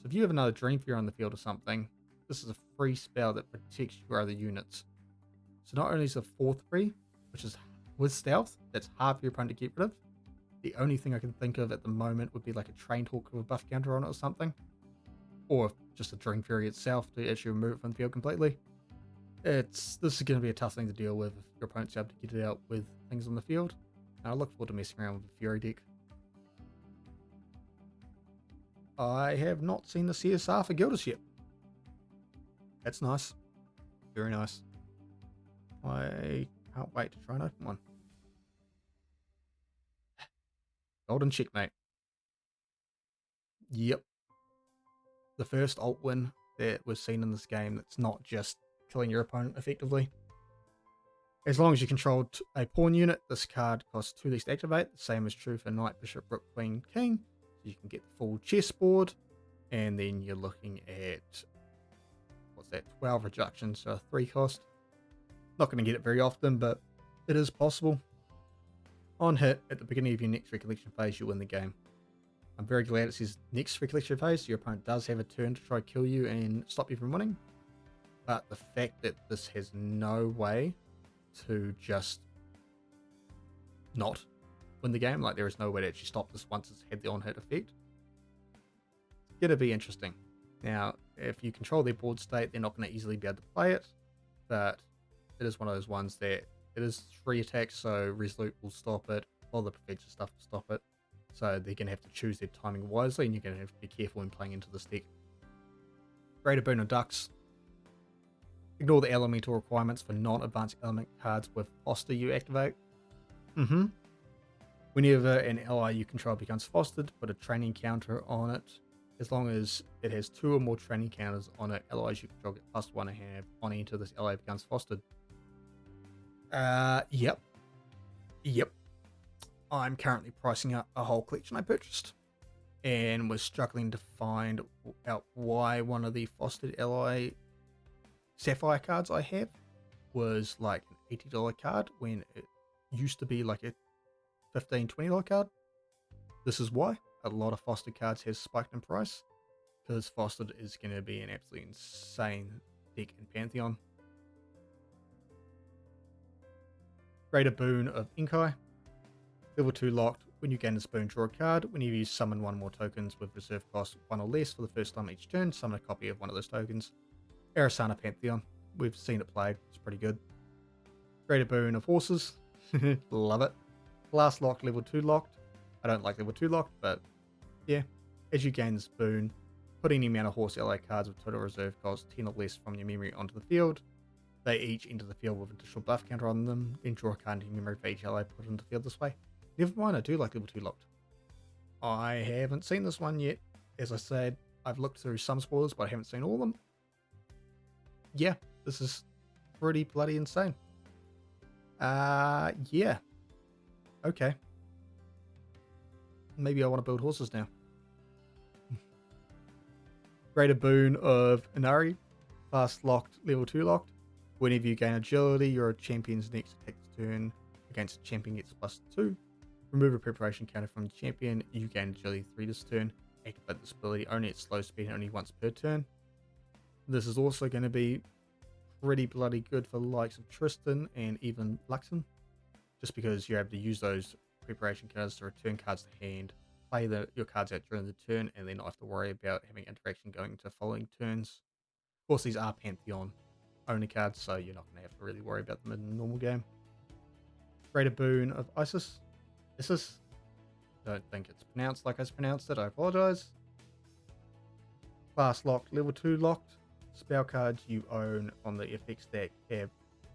So if you have another Dream Fairy on the field or something, this is a free spell that protects your other units. So not only is it 4/3, which is with Stealth, that's hard for your opponent to get rid of. The only thing I can think of at the moment would be like a Trained Hawk with a buff counter on it or something. Or just a Dream Fairy itself to actually remove it from the field completely. This is going to be a tough thing to deal with if your opponent's able to get it out with things on the field. And I look forward to messing around with the Fury deck. I have not seen the CSR for Gildas yet. That's nice. Very nice. I can't wait to try and open one. Golden Checkmate. Yep. The first alt win that was seen in this game that's not just killing your opponent effectively. As long as you control a pawn unit, this card costs 2 less to activate. The same is true for Knight, Bishop, Rook, Queen, King. So you can get the full chessboard. And then you're looking at, what's that, 12 reductions, so a 3 cost. Not going to get it very often, but it is possible. On hit, at the beginning of your next recollection phase, you win the game. I'm very glad it says next recollection phase. Your opponent does have a turn to try kill you and stop you from winning. But the fact that this has no way to just not win the game, like there is no way to actually stop this once it's had the on-hit effect, it's going to be interesting. Now, if you control their board state, they're not going to easily be able to play it, but it is one of those ones that it is 3 attacks, so Resolute will stop it, all the prefecture stuff will stop it. So they're going to have to choose their timing wisely, and you're going to have to be careful when playing into this deck. Greater Boon of Ducks. Ignore the elemental requirements for non-advanced element cards with Foster you activate. Whenever an ally you control becomes fostered, put a training counter on it. As long as it has 2 or more training counters on it, allies you control get +1 and have on enter this ally becomes fostered. Yep. I'm currently pricing out a whole collection I purchased and was struggling to find out why one of the fostered ally Sapphire cards I have was like an $80 card when it used to be like a $15, $20 card. This is why a lot of fostered cards has spiked in price, because fostered is going to be an absolutely insane deck in Pantheon. Greater Boon of Inkai. Level 2 locked. When you gain this boon, draw a card. Whenever you summon 1 more tokens with reserve cost 1 or less for the first time each turn, summon a copy of one of those tokens. Arasana Pantheon. We've seen it played. It's pretty good. Greater Boon of Horses. Love it. Last locked, level 2 locked. I don't like level 2 locked, but yeah. As you gain this boon, put any amount of horse ally cards with total reserve cost 10 or less from your memory onto the field. They each enter the field with additional buff counter on them. Then draw a card into your memory for each ally put into the field this way. Never mind, I do like level 2 locked. I haven't seen this one yet. As I said, I've looked through some spoilers, but I haven't seen all of them. Yeah, this is pretty bloody insane. Yeah. Okay. Maybe I want to build horses now. Greater Boon of Inari. Fast locked, level 2 locked. Whenever you gain agility, your champion's next attack turn against champion gets +2. Remove a preparation counter from the champion. You gain agility 3 this turn. Activate this ability only at slow speed and only once per turn. This is also going to be pretty bloody good for the likes of Tristan and even Luxon, just because you're able to use those preparation counters to return cards to hand, play your cards out during the turn, and then not have to worry about having interaction going into following turns. Of course, these are Pantheon only cards, so you're not going to have to really worry about them in the normal game. Greater Boon of Isis. Don't think it's pronounced like I pronounced it, I apologize. Class locked, level 2 locked. Spell cards you own on the FX deck have,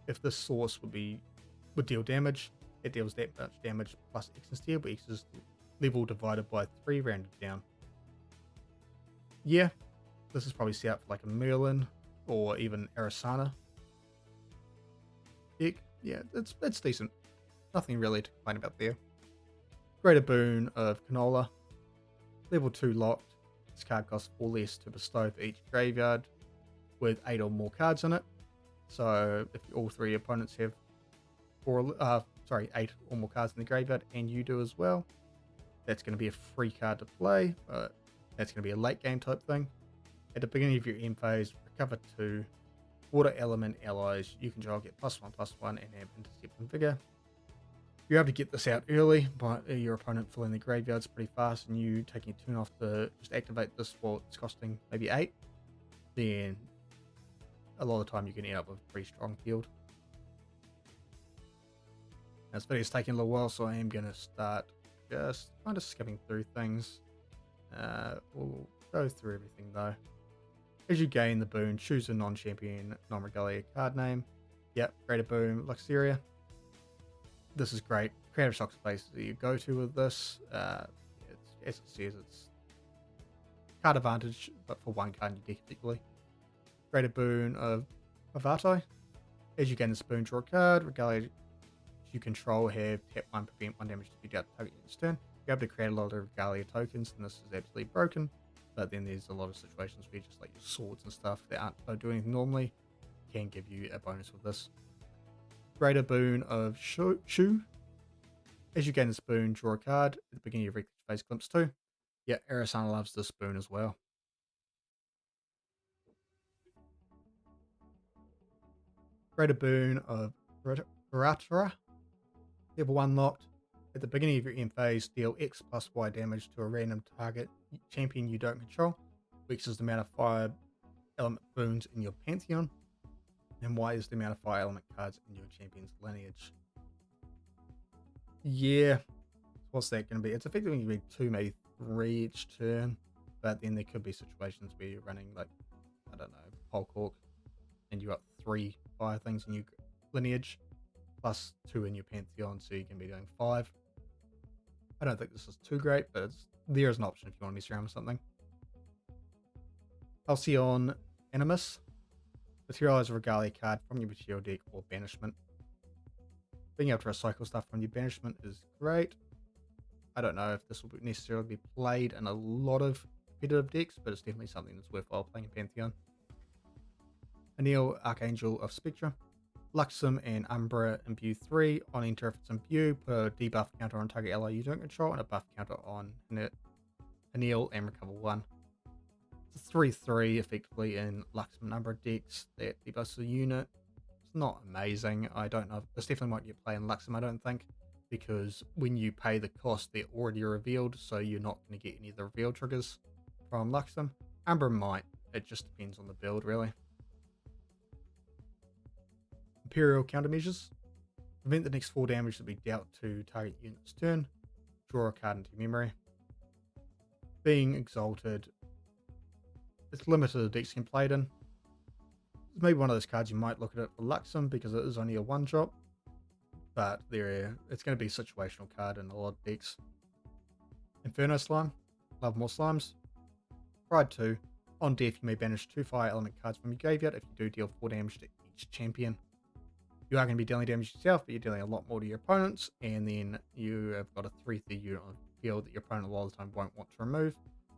if this source would deal damage, it deals that much damage plus X instead, but X is level divided by 3 rounded down. Yeah, this is probably set up for like a Merlin or even Arasana deck. Yeah, it's decent. Nothing really to complain about there. Greater Boon of Canola. Level 2 locked. This card costs 4 less to bestow for each graveyard with 8 or more cards in it. So if all 3 opponents have 8 or more cards in the graveyard and you do as well, that's going to be a free card to play, but that's going to be a late game type thing. At the beginning of your end phase, recover 2 water element allies you control, get +1/+1 and have intercept and vigor. You're able to get this out early, but your opponent filling the graveyards pretty fast and you taking a turn off to just activate this while it's costing maybe 8, then a lot of the time you can end up with a pretty strong field. Now, this video's taking a little while, so I am going to start just kind of skipping through things. We'll go through everything though. As you gain the boon, choose a non-champion, non-regalia card name. Yep, Greater Boon, Luxeria. This is great. Creative Shock space that you go to with this. As it says, it's card advantage, but for 1 card in your deck particularly. Greater Boon of Avatai. As you gain this boon, draw a card. Regalia you control have tap 1, prevent 1 damage to be dealt to target in its turn. You're able to create a lot of Regalia tokens, and this is absolutely broken. But then there's a lot of situations where just like your swords and stuff that don't do anything normally can give you a bonus with this. Greater Boon of Shu. As you gain this boon, draw a card. At the beginning of your phase, glimpse 2. Yeah, Arasana loves this boon as well. Greater Boon of Baratara. Level 1 locked. At the beginning of your end phase, deal X plus Y damage to a random target champion you don't control. X is the amount of fire element boons in your Pantheon, and Y is the amount of fire element cards in your champion's lineage. Yeah, what's that going to be? It's effectively going to be 2, maybe 3 each turn, but then there could be situations where you're running like, I don't know, Polkork, and you got 3 fire things in your lineage, plus 2 in your Pantheon, so you can be doing 5. I don't think this is too great, but there is an option if you want to mess around with something. Halcyon Animus. Materialize a Regalia card from your material deck or banishment. Being able to recycle stuff from your banishment is great. I don't know if this will necessarily be played in a lot of competitive decks, but it's definitely something that's worthwhile playing in Pantheon. Anil, Archangel of Spectra. Luxum and Umbra Imbue 3. On enter if it's Imbue, put a debuff counter on target ally you don't control and a buff counter on Anil and recover 1. It's a 3/3 effectively in Luxum and Umbra decks that debuffs a unit. It's not amazing. I don't know. This definitely might get play in Luxum, I don't think, because when you pay the cost, they're already revealed, so you're not going to get any of the reveal triggers from Luxum. Umbra might. It just depends on the build, really. Imperial countermeasures. Prevent the next 4 damage to be dealt to target unit's turn. Draw a card into your memory. Being Exalted. It's limited to decks you can play it in. It's maybe one of those cards you might look at it for Luxum because it is only a 1-drop. But it's going to be a situational card in a lot of decks. Inferno Slime. Love more slimes. Pride 2. On death, you may banish 2 fire element cards from your graveyard if you do deal 4 damage to each champion. You are going to be dealing damage yourself, but you're dealing a lot more to your opponents, and then you have got a 3/3 unit on the field that your opponent a lot of the time won't want to remove.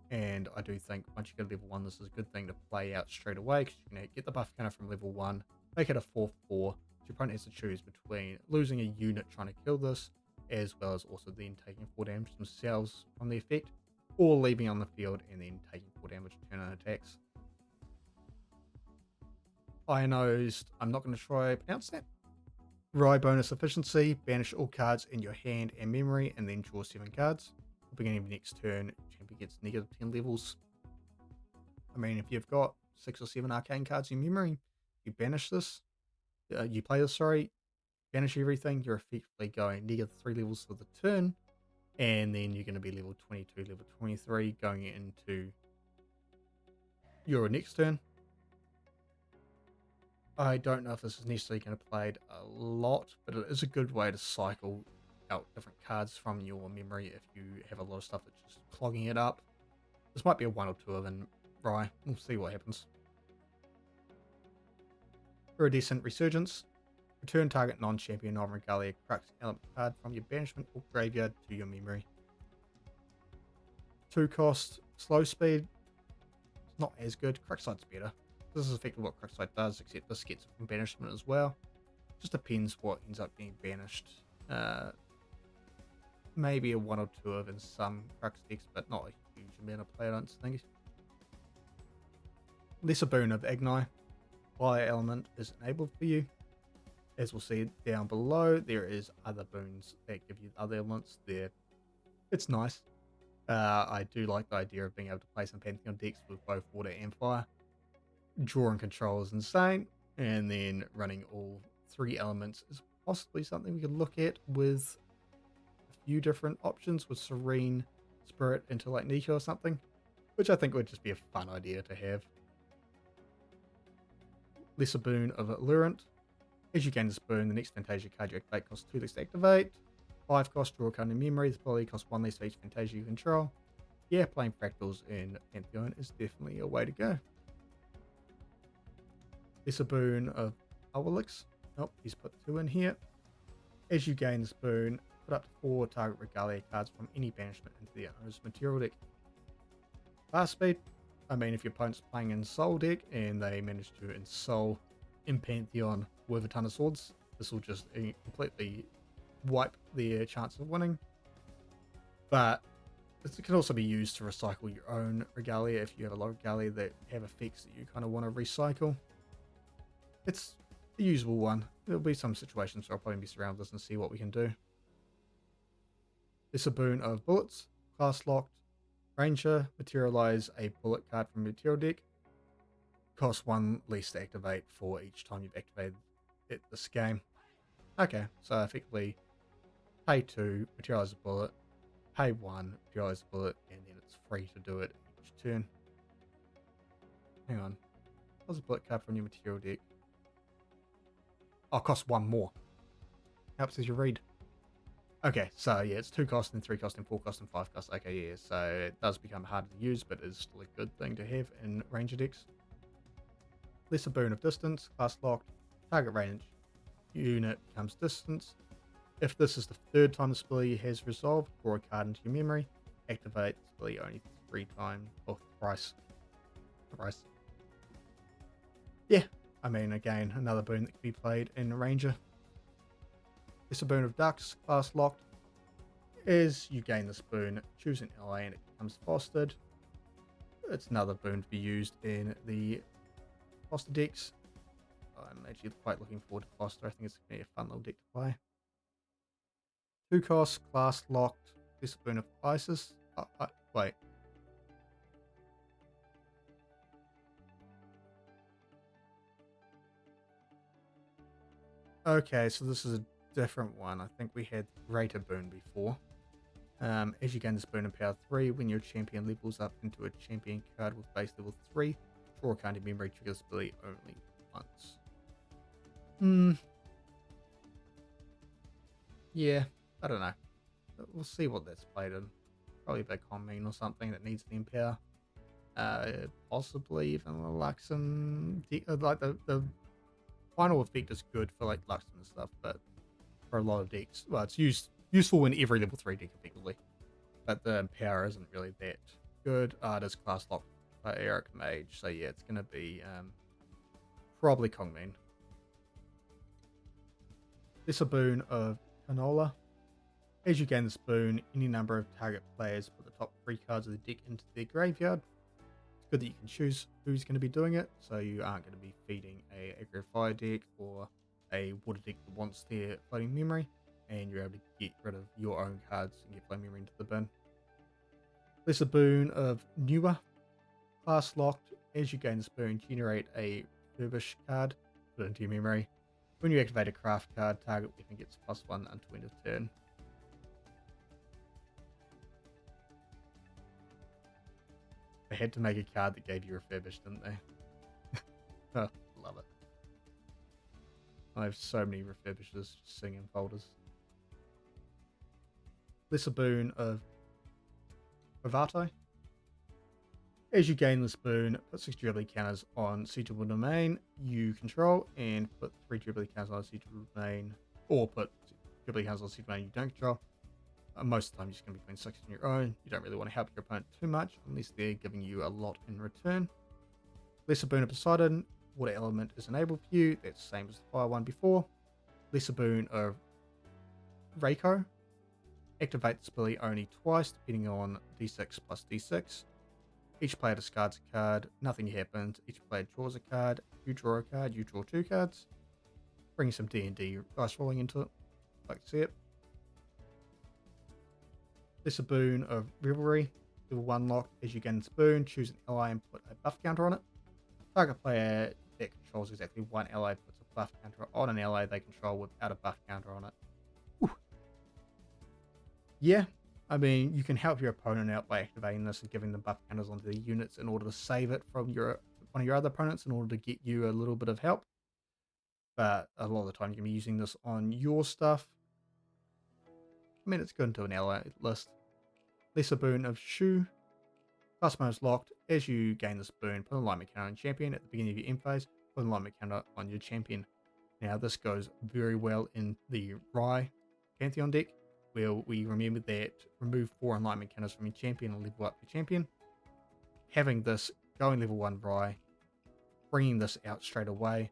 And I do think once you get to level 1, this is a good thing to play out straight away, because you're going to get the buff counter from level 1, make it a 4/4, Your opponent has to choose between losing a unit trying to kill this, as well as also then taking 4 damage themselves from the effect, or leaving on the field and then taking 4 damage turn on attacks. Ionosed, I'm not going to try to pronounce that. Rye bonus efficiency, banish all cards in your hand and memory, and then draw 7 cards. At the beginning of the next turn, champion gets negative 10 levels. I mean, if you've got 6 or 7 arcane cards in memory, you banish this, you play this, banish everything, you're effectively going negative 3 levels for the turn, and then you're going to be level 22, level 23 going into your next turn. I don't know if this is necessarily going to be played a lot, but it is a good way to cycle out different cards from your memory if you have a lot of stuff that's just clogging it up. This might be a 1 or 2 of them, right? We'll see what happens. Iridescent Resurgence. Return target non-champion non-regalia crux element card from your banishment or graveyard to your memory. 2 cost, slow speed. It's not as good. Cruxite's better. This is effectively what Cruxite does, except this gets it from banishment as well. Just depends what ends up being banished. Maybe a 1 or 2 of in some Crux decks, but not a huge amount of play, I don't think. Lesser Boon of Agni. Fire element is enabled for you. As we'll see down below, there is other boons that give you other elements there. It's nice. I do like the idea of being able to play some Pantheon decks with both water and fire. Draw and control is insane, and then running all 3 elements is possibly something we could look at with a few different options with Serene, Spirit, Intellect, Nika or something, which I think would just be a fun idea to have. Lesser Boon of Allurant. As you gain this boon, the next Fantasia card you activate costs 2 less to activate. 5 cost, draw a card in memory. This ability costs 1 less for each Fantasia you control. Yeah, playing Fractals in Pantheon is definitely a way to go. Lesser Boon of Awalix. Nope, he's put 2 in here. As you gain this boon, put up to 4 target Regalia cards from any banishment into the owner's material deck. Fast speed. I mean, if your opponent's playing in Soul deck and they manage to Ensoul in Pantheon with a ton of swords, this will just completely wipe their chance of winning. But this can also be used to recycle your own Regalia if you have a lot of Regalia that have effects that you kind of want to recycle. It's a usable one. There'll be some situations where I'll probably mess around with this and see what we can do. This is a boon of bullets, class locked. Ranger, materialize a bullet card from your material deck. Cost 1 less to activate for each time you've activated it this game. Okay, so effectively pay 2, materialize a bullet, pay 1, materialize a bullet, and then it's free to do it each turn. Hang on. What's a bullet card from your material deck? Oh, cost 1 more. Helps as you read. Okay, so yeah, it's 2 cost and 3 cost and 4 cost and 5 cost. Okay, yeah, so it does become harder to use, but it's still a good thing to have in Ranger decks. Lesser Boon of Distance, class locked, target range unit becomes distance. If this is the 3rd time this ability has resolved, draw a card into your memory, activate this ability only 3 times, or thrice. Yeah, I mean, again, another boon that can be played in Ranger. It's a boon of Ducks, class locked. As you gain this boon, choose an ally and it becomes fostered. It's another boon to be used in the foster decks. I'm actually quite looking forward to foster. I think it's going to be a fun little deck to play. 2 costs, class locked. This boon of Isis. Wait. Okay, so this is a different one. I think we had Greater Boon before. As you gain this boon in power 3, when your champion levels up into a champion card with base level 3, draw a card in memory, trigger this ability only once. Yeah, I don't know. We'll see what that's played in. Probably a big commune or something that needs the empower. Possibly even a Luxem deck. Like the final effect is good for like Luxem and stuff, but for a lot of decks, well, it's useful in every level 3 deck effectively, but the power isn't really that good. It is class locked by Eric Mage, so yeah, it's going to be probably Kongmin. This is a boon of Canola. As you gain this boon, any number of target players put the top 3 cards of the deck into their graveyard. It's good that you can choose who's going to be doing it, so you aren't going to be feeding a aggro fire deck or a water deck that wants their floating memory, and you're able to get rid of your own cards and get floating memory into the bin. This is a boon of Newer. Class locked. As you gain this boon, generate a refurbish card, put it into your memory. When you activate a craft card, target weapon gets +1 until end of turn. They had to make a card that gave you refurbished, didn't they? Oh, love it. I have so many refurbishers sitting in folders. Lesser boon of Bravate. As you gain this boon, put 6 durability counters on siegeable domain you control, and put 3 durability counters on siegeable domain, or put durability counters on siegeable domain you don't control. Most of the time you're just going to be playing 6 on your own. You don't really want to help your opponent too much unless they're giving you a lot in return. Lesser boon of Poseidon. Water element is enabled for you. That's the same as the fire one before. Lesser boon of Reiko. Activate this ability only twice, depending on d6 plus d6. Each player discards a card. Nothing happens. Each player draws a card. You draw a card. You draw 2 cards. Bring some D&D dice rolling into it. Like to see it. This is a boon of Revelry. Level 1 locked. As you gain this boon, choose an ally and put a buff counter on it. Target player that controls exactly 1 ally puts a buff counter on an ally they control without a buff counter on it. Whew. Yeah, I mean, you can help your opponent out by activating this and giving them buff counters onto the units in order to save it from one of your other opponents in order to get you a little bit of help. But a lot of the time you can be using this on your stuff. I mean, it's good into an ally list. Lesser boon of Shu. Class mode is locked. As you gain this boon, put an alignment counter on champion. At the beginning of your end phase, put an alignment counter on your champion. Now, this goes very well in the Rye Pantheon deck, where we remember that remove 4 alignment counters from your champion and level up your champion. Having this going level 1 Rye, bringing this out straight away,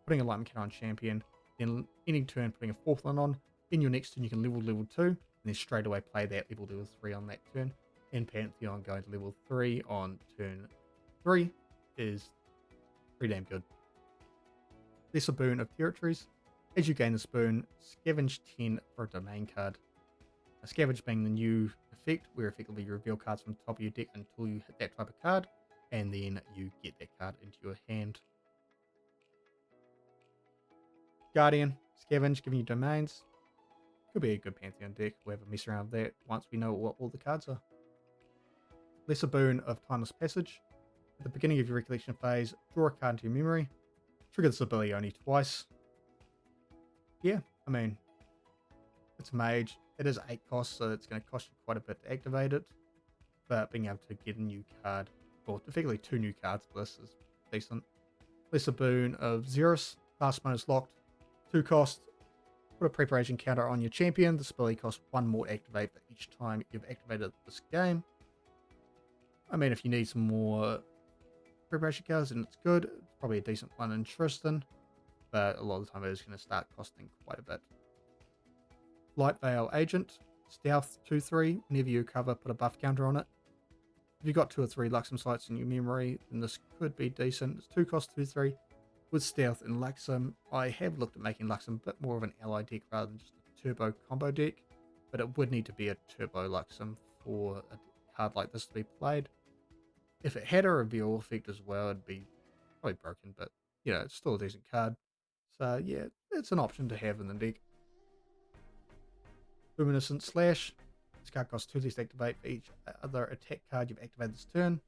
putting alignment counter on champion, then ending turn putting a 4th one on. In your next turn, you can level 2, and then straight away play that level 3 on that turn. And Pantheon going to level 3 on turn 3 is pretty damn good. Lesser boon of Territories. As you gain this boon, scavenge 10 for a domain card. A scavenge being the new effect, where effectively you reveal cards from the top of your deck until you hit that type of card, and then you get that card into your hand. Guardian, scavenge, giving you domains. Could be a good Pantheon deck. We'll have a mess around with that once we know what all the cards are. Lesser boon of Timeless Passage. At the beginning of your recollection phase, draw a card into your memory. Trigger this ability only twice. Yeah, I mean, it's a mage. It is 8 costs, so it's going to cost you quite a bit to activate it. But being able to get a new card, or effectively 2 new cards for this, is decent. Lesser boon of Xeris. Last mode is locked. 2 costs. Put a preparation counter on your champion. This ability costs 1 more to activate for each time you've activated this game. I mean, if you need some more preparation counters, then it's good. It's probably a decent one in Tristan, but a lot of the time it is going to start costing quite a bit. Light Veil Agent, Stealth 2/3. Whenever you recover, put a buff counter on it. If you've got 2 or 3 Luxem sites in your memory, then this could be decent. It's 2 cost 2/3. With Stealth and Luxem, I have looked at making Luxem a bit more of an ally deck rather than just a turbo combo deck, but it would need to be a turbo Luxem for a card like this to be played. If it had a reveal effect as well, it'd be probably broken, but you know, it's still a decent card. So yeah, it's an option to have in the deck. Luminescent Slash. This card costs 2 less to activate for each other attack card you've activated this turn.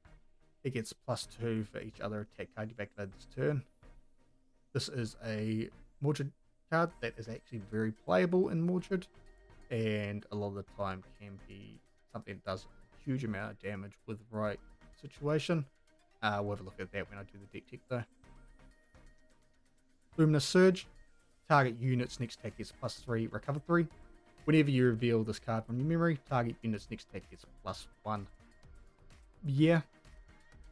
It gets +2 for each other attack card you've activated this turn. This is a Morid card that is actually very playable in Morid, and a lot of the time can be something that does a huge amount of damage with the right situation. We'll have a look at that when I do the deck tech though. Luminous Surge. Target units next attack gets +3, recover 3. Whenever you reveal this card from your memory, target units next attack gets +1. Yeah,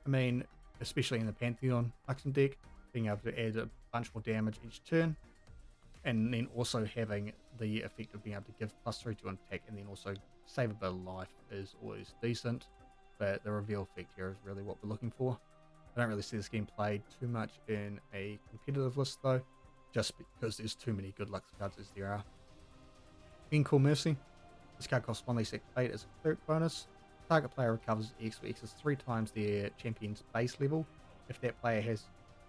I mean, especially in the Pantheon Luxem deck, being able to add a bunch more damage each turn. And then also having the effect of being able to give +3 to an attack and then also save a bit of life is always decent. But the reveal effect here is really what we're looking for. I don't really see this game played too much in a competitive list though, just because there's too many good luck cards as there are. Call Mercy. This card costs 1 less activate as a cleric bonus. Target player recovers X for X's 3 times their champion's base level. If that player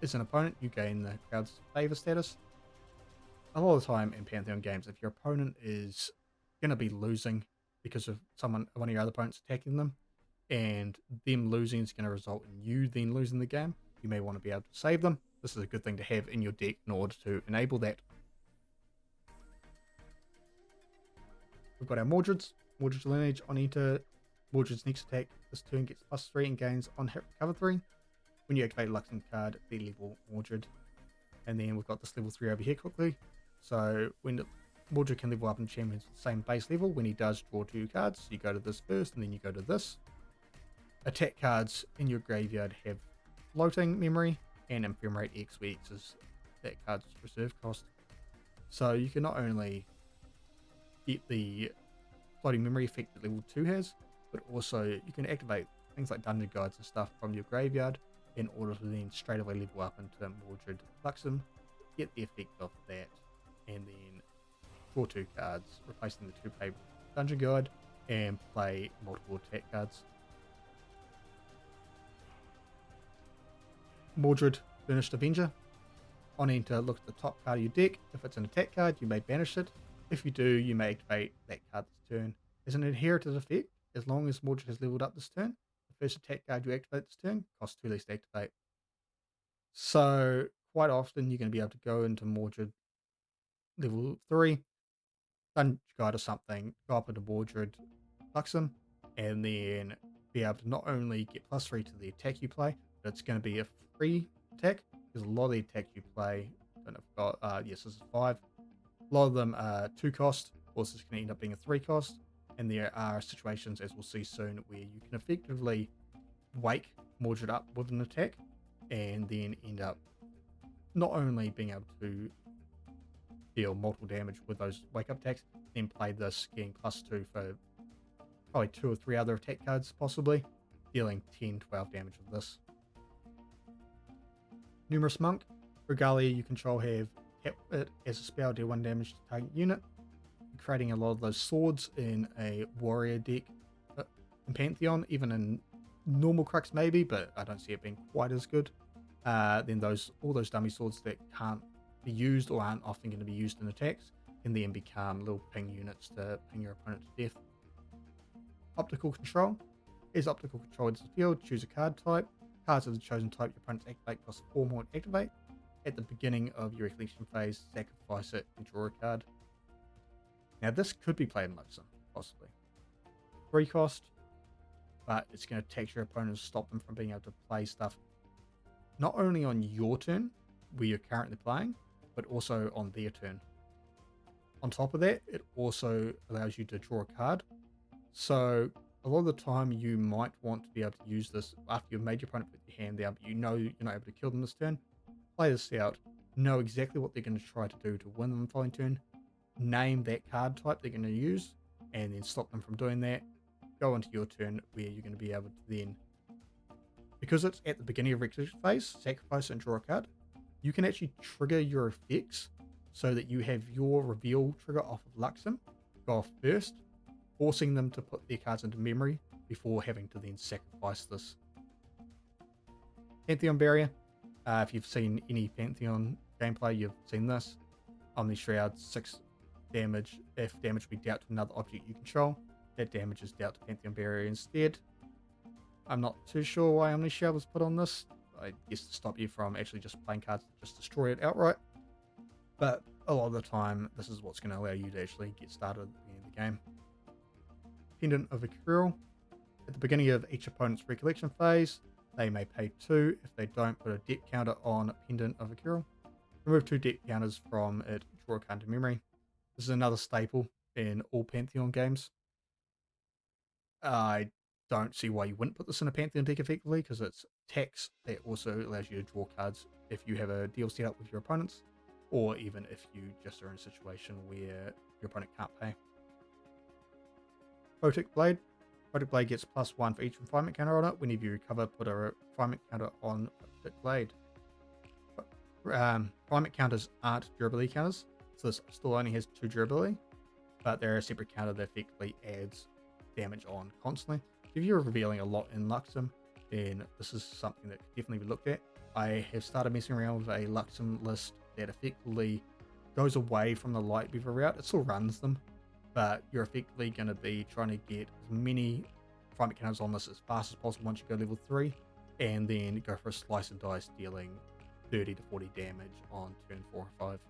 is an opponent, you gain the crowd's favor status. A lot of the time in Pantheon games, if your opponent is going to be losing because of one of your other opponents attacking them, and them losing is going to result in you then losing the game, you may want to be able to save them. This is a good thing to have in your deck in order to enable that. We've got our Mordred's. Mordred's lineage on enter. Mordred's next attack this turn gets +3 and gains on hit recover 3. When you activate a Luxem card, they level Mordred. And then we've got this level 3 over here quickly. So when Mordred can level up in champions with the same base level, when he does draw 2 cards, you go to this first and then you go to this. Attack cards in your graveyard have floating memory and ephemerate X, where X is that card's reserve cost. So you can not only get the floating memory effect that level 2 has, but also you can activate things like dungeon guides and stuff from your graveyard in order to then straight away level up into Mordred Luxem, get the effect of that, and then draw 2 cards, replacing the 2 pay dungeon guide, and play multiple attack cards. Mordred Burnished Avenger. On enter, look at the top card of your deck. If it's an attack card, you may banish it. If you do, you may activate that card this turn. As an inherited effect, as long as Mordred has leveled up this turn, the first attack card you activate this turn costs 2 less to activate. So quite often you're going to be able to go into Mordred level 3, dungeon guide or something, go up into Mordred Luxem, and then be able to not only get +3 to the attack you play, but it's going to be a free attack, because a lot of the attacks you play, I don't know if I've got, yes, this is 5. A lot of them are 2 cost, or this is going to end up being a 3 cost, and there are situations, as we'll see soon, where you can effectively wake Mordred up with an attack, and then end up not only being able to deal multiple damage with those wake up attacks, then play this getting +2 for probably 2 or 3 other attack cards possibly, dealing 10-12 damage with this. Numerous Monk. Regalia you control have tap it as a spell, deal 1 damage to target unit. You're creating a lot of those swords in a warrior deck in Pantheon, even in normal Crux maybe, but I don't see it being quite as good. Then all those dummy swords that can't be used or aren't often going to be used in attacks can then become little ping units to ping your opponent to death. Optical Control. As Optical Control enters the field, choose a card type. Cards of the chosen type your opponent's activate cost 4 more to activate. At the beginning of your recollection phase, sacrifice it and draw a card. Now this could be played in Luxem, possibly. 3 cost, but it's going to tax your opponent and stop them from being able to play stuff not only on your turn, where you're currently playing, but also on their turn. On top of that, it also allows you to draw a card. So a lot of the time you might want to be able to use this after you've made your opponent put your hand down, but you know you're not able to kill them this turn. Play this out, know exactly what they're going to try to do to win them the following turn, name that card type they're going to use, and then stop them from doing that. Go into your turn where you're going to be able to then, because it's at the beginning of recollection phase, sacrifice and draw a card, you can actually trigger your effects so that you have your reveal trigger off of Luxem go off first, forcing them to put their cards into memory before having to then sacrifice this. Pantheon Barrier. If you've seen any Pantheon gameplay, you've seen this. Omni Shroud, 6 damage. If damage will be dealt to another object you control, that damage is dealt to Pantheon Barrier instead. I'm not too sure why Omni Shroud was put on this. I guess to stop you from actually just playing cards that just destroy it outright. But a lot of the time, this is what's going to allow you to actually get started at the beginning of the game. Pendant of Accrual. At the beginning of each opponent's recollection phase, they may pay 2. If they don't, put a deck counter on Pendant of Accrual. Remove 2 deck counters from it, draw a card to memory. This is another staple in all Pantheon games. I don't see why you wouldn't put this in a Pantheon deck effectively, because it's tax that also allows you to draw cards if you have a deal set up with your opponents. or even if you just are in a situation where your opponent can't pay. Photic Blade. Photic Blade gets +1 for each refinement counter on it. Whenever you recover, put a refinement counter on Photic Blade. Refinement counters aren't durability counters, so this still only has 2 durability, but they're a separate counter that effectively adds damage on constantly. If you're revealing a lot in Luxem, then this is something that could definitely be looked at. I have started messing around with a Luxem list that effectively goes away from the Light Beaver route. It still runs them, but you're effectively going to be trying to get as many refinement counters on this as fast as possible once you go level 3, and then go for a slice and dice, dealing 30 to 40 damage on turn 4 and 5.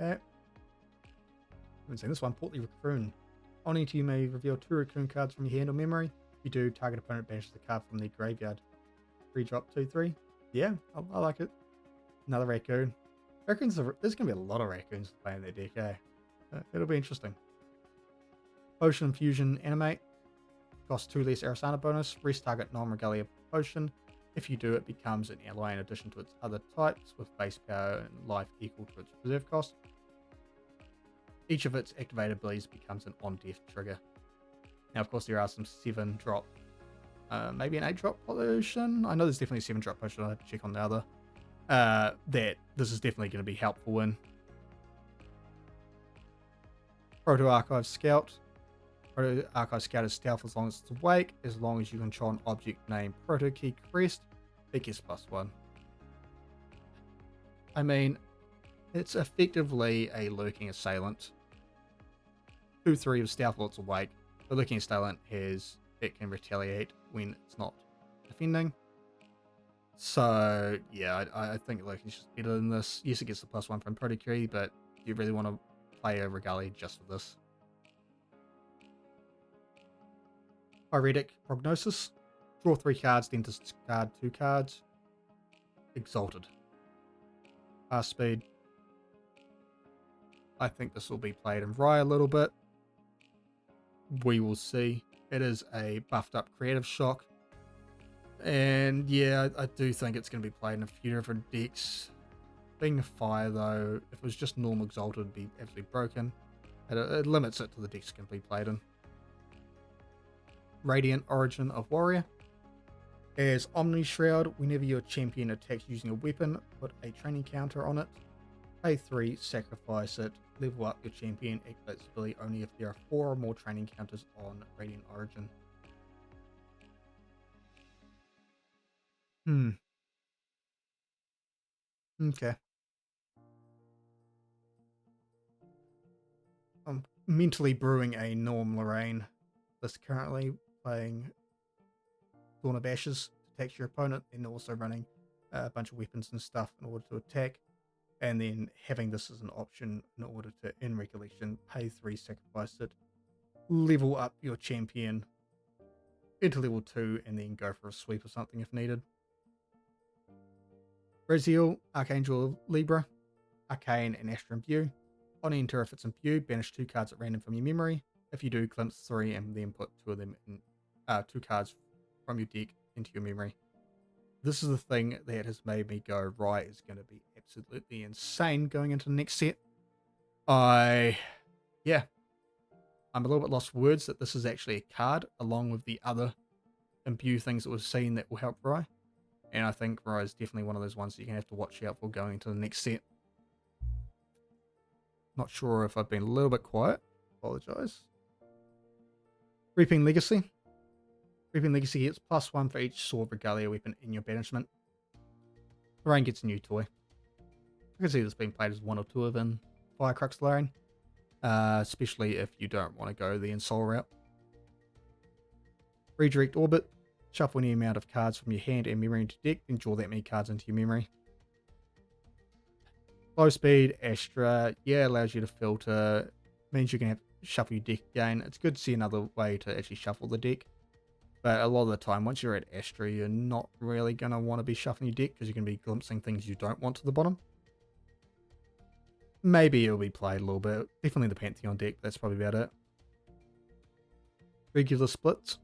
Okay. Haven't seen this one. Portly Raccoon. On it, you may reveal 2 Raccoon cards from your hand or memory. If you do, target opponent banishes the card from their graveyard. 3 drop 2/3. Yeah, I like it. Another Raccoon. Raccoons. There's going to be a lot of Raccoons to play in their deck, eh? It'll be interesting. Potion Fusion Animate. Costs 2 less Arasana bonus. Rest target non-regalia potion. If you do, it becomes an ally in addition to its other types, with base power and life equal to its reserve cost. Each of its activated abilities becomes an on-death trigger. Now, of course, there are some 7-drop, maybe an 8-drop potion. I know there's definitely a 7-drop potion. I'll have to check on the other. That this is definitely going to be helpful in. Proto-Archive Scout. Proto-Archive Scout is stealth as long as it's awake. As long as you control an object named Proto-Key Crest, it gets +1. I mean, it's effectively a lurking assailant. 2/3 of stealth while it's awake. The lurking assailant it can retaliate when it's not defending. So yeah, I think lurking's just better than this. Yes, it gets the +1 from Proto-Key, but you really want to play a Regalia just for this. Pyretic Prognosis. Draw 3 cards, then discard 2 cards. Exalted. Fast speed. I think this will be played in Rye a little bit. We will see. It is a buffed up Creative Shock. And yeah, I do think it's going to be played in a few different decks. Being a fire though, if it was just normal Exalted, it would be absolutely broken. It limits it to the decks it can be played in. Radiant Origin of Warrior. As Omni Shroud, whenever your champion attacks using a weapon, put a training counter on it. Pay 3, sacrifice it, level up your champion, activate this ability only if there are 4 or more training counters on Radiant Origin. Okay. I'm mentally brewing a Norm Lorraine list currently, playing Dawn of Ashes to attack your opponent, and also running a bunch of weapons and stuff in order to attack, and then having this as an option in order to, in Recollection, pay 3, sacrifice it, level up your champion into level 2, and then go for a sweep or something if needed. Raziel, Archangel of Libra, Arcane, and Astra Imbue. On enter, if it's Imbue, banish 2 cards at random from your memory. If you do, glimpse 3 and then put 2 of them in, 2 cards from your deck into your memory. This is the thing that has made me go, right, is going to be absolutely insane going into the next set. I'm a little bit lost for words that this is actually a card along with the other Imbue things that we've seen that will help Rye. And I think Rye is definitely one of those ones that you're going to have to watch out for going into the next set. Not sure if I've been a little bit quiet. Apologise. Reaping Legacy. Reaping Legacy gets +1 for each Sword Regalia weapon in your banishment. Lorraine gets a new toy. I can see this being played as 1 or 2 of in Firecrux Lorraine. Especially if you don't want to go the Ensoul route. Redirect Orbit. Shuffle any amount of cards from your hand and memory into deck, then draw that many cards into your memory. Low speed, Astra, allows you to filter, means you can have shuffle your deck again. It's good to see another way to actually shuffle the deck. But a lot of the time, once you're at Astra, you're not really going to want to be shuffling your deck because you're going to be glimpsing things you don't want to the bottom. Maybe it'll be played a little bit. Definitely the Pantheon deck, that's probably about it. Regular Splits.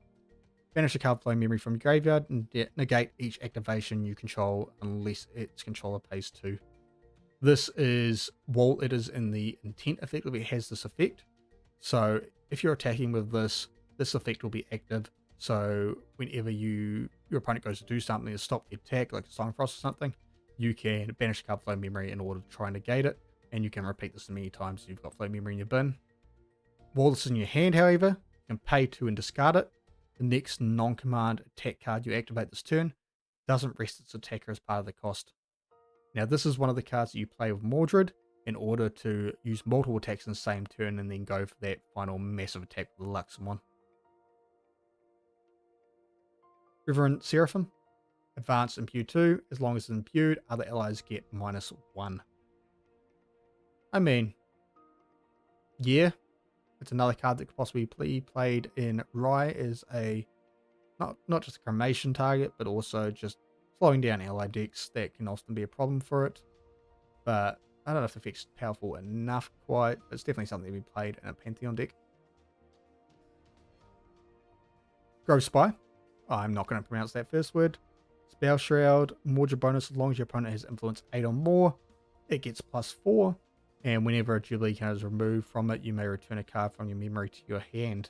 Banish a card flow memory from your graveyard and negate each activation you control unless its controller pays 2. This is, while it is in the intent effectively, it has this effect. So if you're attacking with this, this effect will be active. So whenever your opponent goes to do something to stop the attack, like a Silent Frost or something, you can banish a card flow memory in order to try and negate it. And you can repeat this as many times as you've got flow memory in your bin. While this is in your hand, however, you can pay 2 and discard it. The next non-command attack card you activate this turn doesn't rest its attacker as part of the cost. Now, this is one of the cards that you play with Morid in order to use multiple attacks in the same turn and then go for that final massive attack with the Luxem one. Reverend Seraphim. Advanced Imbue 2. As long as it's imbued, other allies get -1. I mean, yeah, it's another card that could possibly be played in Rye as a not just a cremation target, but also just slowing down ally decks. That can often be a problem for it. But I don't know if the effect's powerful enough quite. But it's definitely something to be played in a Pantheon deck. Grove Spy. I'm not going to pronounce that first word. Spell Shroud. Mordred bonus as long as your opponent has influence 8 or more. It gets +4. And whenever a Jubilee card is removed from it, you may return a card from your memory to your hand.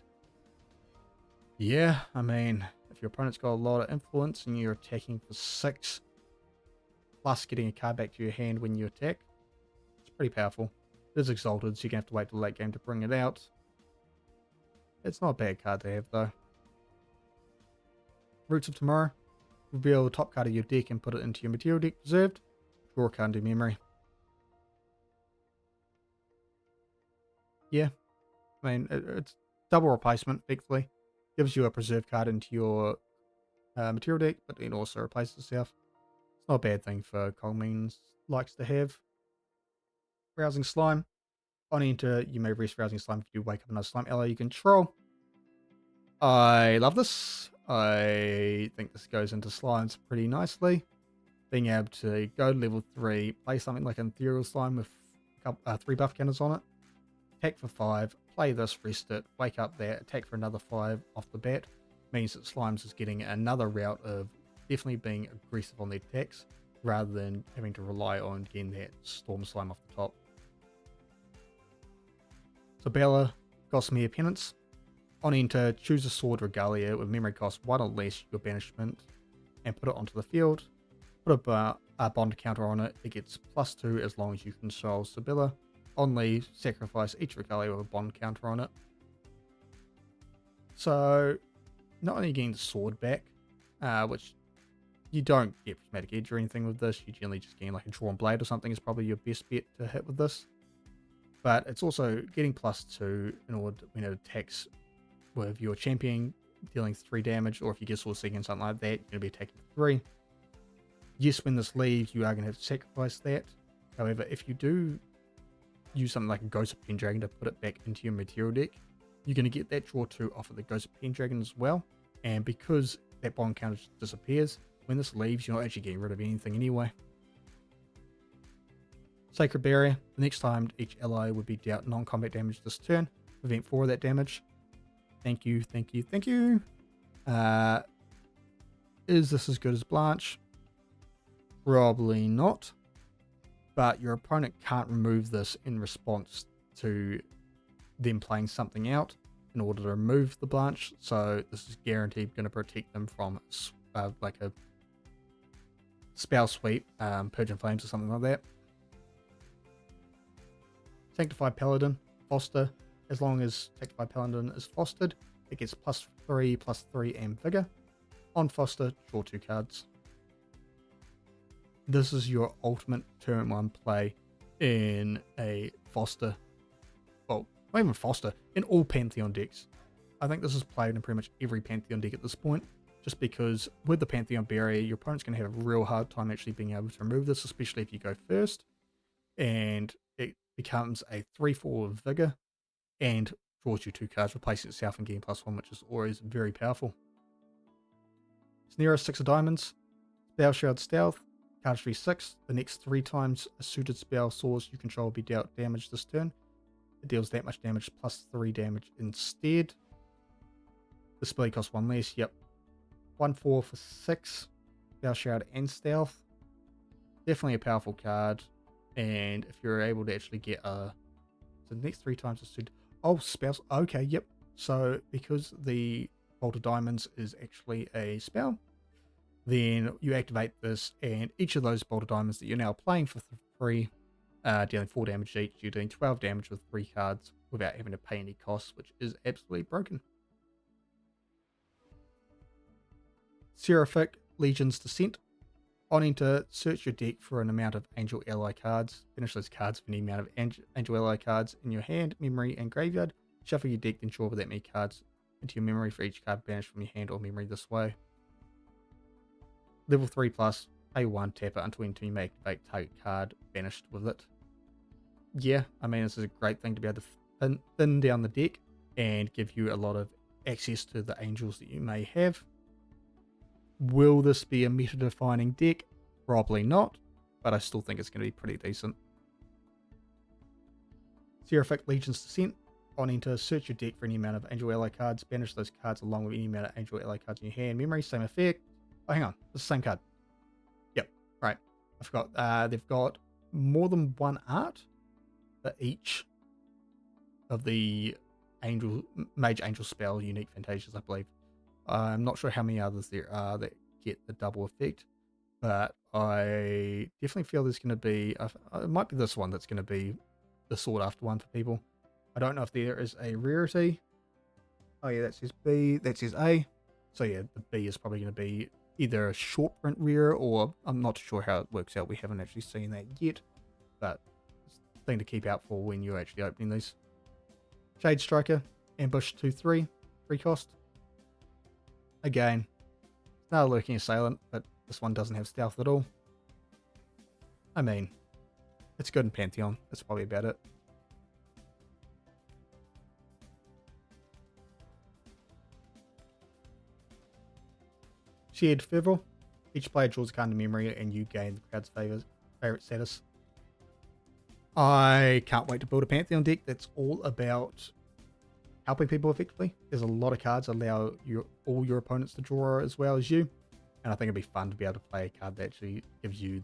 Yeah, I mean, if your opponent's got a lot of influence and you're attacking for 6, plus getting a card back to your hand when you attack, it's pretty powerful. It is exalted, so you're going to have to wait till late game to bring it out. It's not a bad card to have, though. Roots of Tomorrow. Reveal the top card of your deck and put it into your material deck preserved. Draw a card into memory. Yeah, I mean, it's double replacement, effectively. Gives you a preserved card into your material deck, but it also replaces itself. It's not a bad thing for Colmeans likes to have. Rousing Slime. On enter, you may rest Rousing Slime if you wake up another slime ally you control. I love this. I think this goes into slimes pretty nicely. Being able to go to level 3, play something like an Ethereal Slime with 3 buff counters on it. Attack for 5, play this, rest it, wake up there, attack for another 5 off the bat. Means that Slimes is getting another route of definitely being aggressive on the attacks, rather than having to rely on getting that Storm Slime off the top. So Bella, Gossamer Penance. On enter, choose a Sword Regalia with memory cost 1 or less your banishment, and put it onto the field. Put a bond counter on it, it gets +2 as long as you control Sibilla. On leave, sacrifice each Regalia with a bond counter on it. So, not only getting the sword back, which you don't get Prismatic Edge or anything with this, you generally just getting like a Drawn Blade or something is probably your best bet to hit with this. But it's also getting +2 in order to, when it attacks with your champion, dealing 3 damage, or if you get Sword Seeking and something like that, you're going to be attacking 3. Yes, when this leaves, you are going to have to sacrifice that. However, if you do use something like a Ghost of Pendragon to put it back into your material deck, you're going to get that draw 2 off of the Ghost of Pendragon as well. And because that bond counter disappears, when this leaves, you're not actually getting rid of anything anyway. Sacred Barrier. The next time each ally would be dealt non-combat damage this turn, prevent 4 of that damage. Thank you, thank you, thank you. Is this as good as Blanche? Probably not. But your opponent can't remove this in response to them playing something out in order to remove the Blanche. So this is guaranteed going to protect them from like a spell sweep, Purge and Flames or something like that. Sanctified Paladin, Foster. As long as Sanctified Paladin is fostered, it gets +3/+3 and Vigor. On Foster, draw 2 cards. This is your ultimate turn 1 play in a Foster. Well, not even Foster, in all Pantheon decks. I think this is played in pretty much every Pantheon deck at this point, just because with the Pantheon Barrier, your opponent's going to have a real hard time actually being able to remove this, especially if you go first. And it becomes a 3/4 Vigor and draws you 2 cards, replacing itself and getting +1, which is always very powerful. Snare 6 of Diamonds, Spell Shroud Stealth, card 6. The next 3 times a suited spell source you control will be dealt damage this turn. It deals that much damage +3 damage instead. This ability costs 1 less. Yep, 1/4 for 6. Spell Shroud and Stealth. Definitely a powerful card. And if you're able to actually get a... So the next 3 times it's to... Oh, spells. Okay, yep. So because the Bolt of Diamonds is actually a spell, then you activate this, and each of those Bolt of Diamonds that you're now playing for free, dealing 4 damage each, you're doing 12 damage with 3 cards without having to pay any costs, which is absolutely broken. Seraphic Legion's Descent. On enter, search your deck for an amount of Angel Ally cards. Finish those cards for any amount of Angel Ally cards in your hand, memory, and graveyard. Shuffle your deck, then draw that many cards into your memory for each card banished from your hand or memory this way. Level 3 plus, pay 1, tap it until you may activate target card banished with it. Yeah, I mean, this is a great thing to be able to thin down the deck and give you a lot of access to the angels that you may have. Will this be a meta-defining deck? Probably not, but I still think it's going to be pretty decent. Seraphic Legion's Descent. On enter, search your deck for any amount of Angel Ally cards. Banish those cards along with any amount of Angel Ally cards in your hand. Memory, same effect. Oh, hang on. It's the same card. Yep, right. I forgot. They've got more than one art for each of the Mage Angel spell unique Fantasias, I believe. I'm not sure how many others there are that get the double effect, but I definitely feel there's going to be... it might be this one that's going to be the sought after one for people. I don't know if there is a rarity. Oh yeah, that says B, that says A. So yeah, the B is probably going to be either a short print rare, or I'm not sure how it works out. We haven't actually seen that yet, but it's a thing to keep out for when you're actually opening these. Shade Striker, Ambush 2/3, 3 cost. Again, another Lurking Assailant, but this one doesn't have stealth at all. I mean, it's good in Pantheon. That's probably about it. Shared Fervor. Each player draws a card in memory and you gain the crowd's favorite status. I can't wait to build a Pantheon deck that's all about helping people effectively. There's a lot of cards that allow all your opponents to draw as well as you. And I think it'd be fun to be able to play a card that actually gives you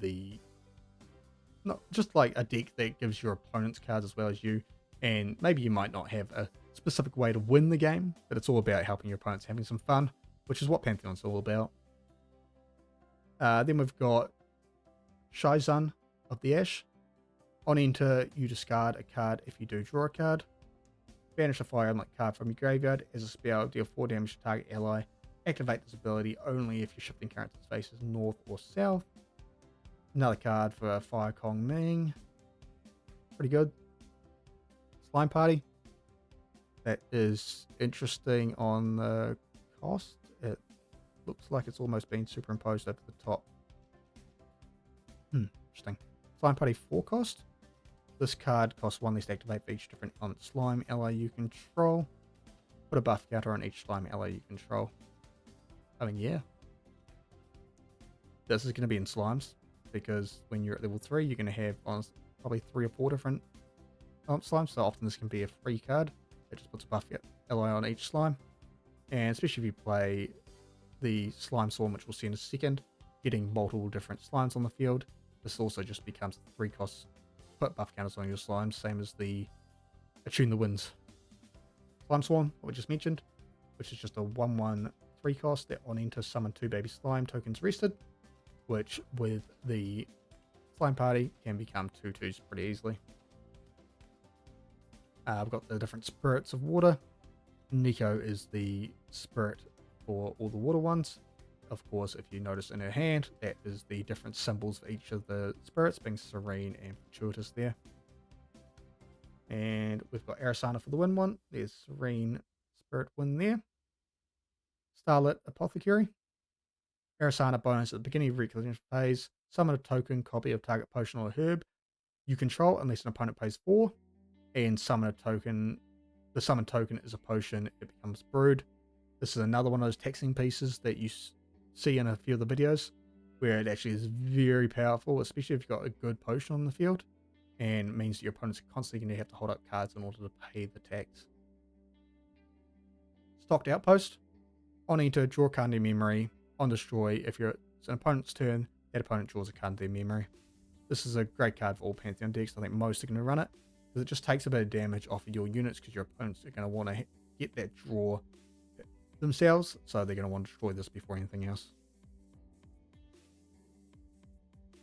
not just like a deck that gives your opponents cards as well as you. And maybe you might not have a specific way to win the game, but it's all about helping your opponents having some fun, which is what Pantheon's all about. Then we've got Shizun of the Ash. On enter, you discard a card if you do draw a card. Banish a Fire Emblem card from your graveyard. As a spell, deal 4 damage to target ally. Activate this ability only if your shifting character's face is north or south. Another card for Fire Kong Ming. Pretty good. Slime Party. That is interesting on the cost. It looks like it's almost been superimposed over the top. Interesting. Slime Party 4 cost. This card costs 1 less to activate for each different element slime ally you control. Put a buff counter on each slime ally you control. I mean, yeah. This is going to be in slimes, because when you're at level 3, you're going to have probably 3 or 4 different element slimes. So often this can be a free card. It just puts a buff ally on each slime. And especially if you play the Slime Swarm, which we'll see in a second, getting multiple different slimes on the field, this also just becomes 3 costs. Put buff counters on your slimes, same as the Attune the Winds Slime Swarm, what we just mentioned, which is just a 1/1 3 cost that on enter summon 2 baby slime tokens rested, which with the Slime Party can become 2/2s pretty easily. I've got the different spirits of water. Nico is the spirit for all the water ones. Of course, if you notice in her hand, that is the different symbols for each of the spirits, being serene and fortuitous there. And we've got Arasana for the wind one. There's serene spirit wind there. Starlit Apothecary. Arasana bonus at the beginning of recollection phase. Summon a token copy of target potion or herb you control unless an opponent pays 4. And summon a token. The summon token is a potion. It becomes brewed. This is another one of those taxing pieces that you see in a few of the videos, where it actually is very powerful, especially if you've got a good potion on the field, and means that your opponents are constantly going to have to hold up cards in order to pay the tax. Stocked Outpost. On enter, draw a card in memory. on destroy, if it's an opponent's turn, that opponent draws a card in their memory. This is a great card for all Pantheon decks. I think most are going to run it, because it just takes a bit of damage off of your units, because your opponents are going to want to get that draw themselves, so they're going to want to destroy this before anything else.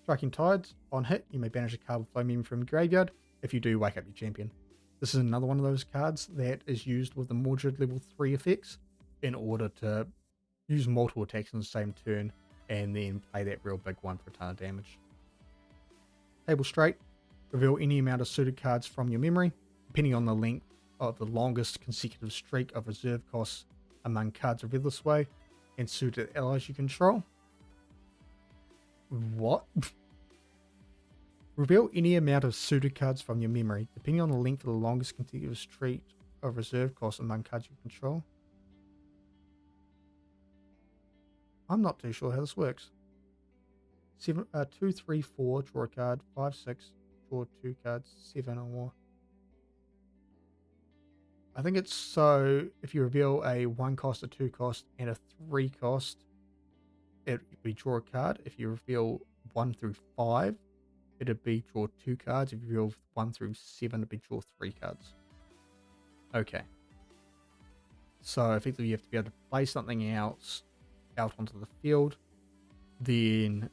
Striking Tides. On hit, you may banish a card with flow memory from your graveyard. If you do, wake up your champion. This is another one of those cards that is used with the Morid level 3 effects in order to use multiple attacks in the same turn and then play that real big one for a ton of damage. Table Straight. Reveal any amount of suited cards from your memory, depending on the length of the longest consecutive streak of reserve costs among cards revealed this way, and suited allies you control. What? Reveal any amount of suited cards from your memory, depending on the length of the longest contiguous streak of reserve costs among cards you control. I'm not too sure how this works. 2, 3, 4, draw a card. 5, 6, draw 2 cards. 7 or more. I think it's so if you reveal a 1 cost, a 2 cost, and a 3 cost, it would be draw a card. If you reveal 1 through 5, it'd be draw 2 cards. If you reveal 1 through 7, it'd be draw 3 cards. Okay. So effectively you have to be able to play something else out onto the field. Then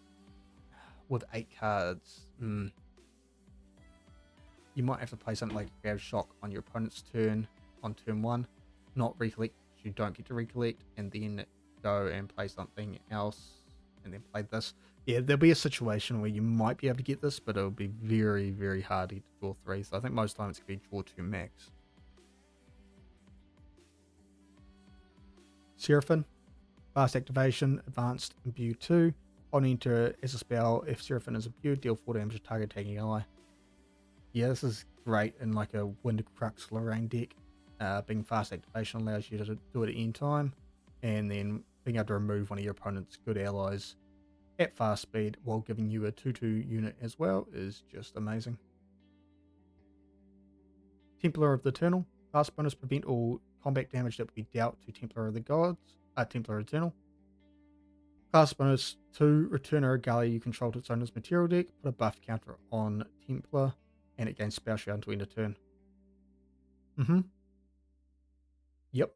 with 8 cards, you might have to play something like Grab Shock on your opponent's turn, on turn 1. Not recollect, you don't get to recollect, and then go and play something else, and then play this. Yeah, there'll be a situation where you might be able to get this, but it'll be very, very hardy to draw 3. So I think most times it's going to be draw 2 max. Seraphim. Fast activation, advanced Imbue 2. On enter as a spell, if Seraphim is imbued, deal 4 damage to target attacking ally. Yeah, this is great in like a Wind Crux Lorraine deck. Being fast activation allows you to do it at any time, and then being able to remove one of your opponent's good allies at fast speed while giving you a 2/2 unit as well is just amazing. Templar of the Eternal. Fast bonus, prevent all combat damage that would be dealt to Templar of the Gods. Templar Eternal. Class bonus 2, return a regalia you control to its owner's material deck, put a buff counter on Templar, and it gains spell share until end of turn. Yep.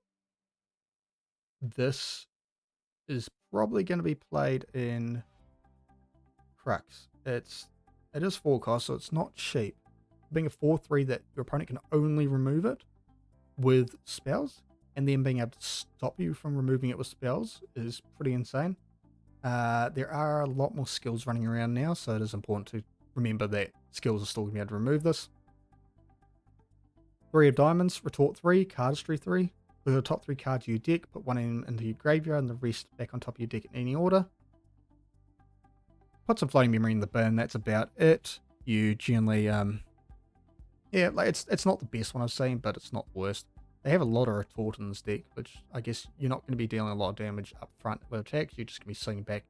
This is probably going to be played in Crux. It is 4 cost, so it's not cheap. Being a 4/3 that your opponent can only remove it with spells, and then being able to stop you from removing it with spells is pretty insane. There are a lot more skills running around now, so it is important to remember that skills are still going to be able to remove this. 3 of Diamonds, Retort 3, Cardistry 3. Look at the top 3 cards of your deck, put 1 into your graveyard and the rest back on top of your deck in any order. Put some floating memory in the bin, that's about it. You generally, yeah, like it's not the best one I've seen, but it's not the worst. They have a lot of retort in this deck, which I guess you're not going to be dealing a lot of damage up front with attacks. You're just going to be sitting back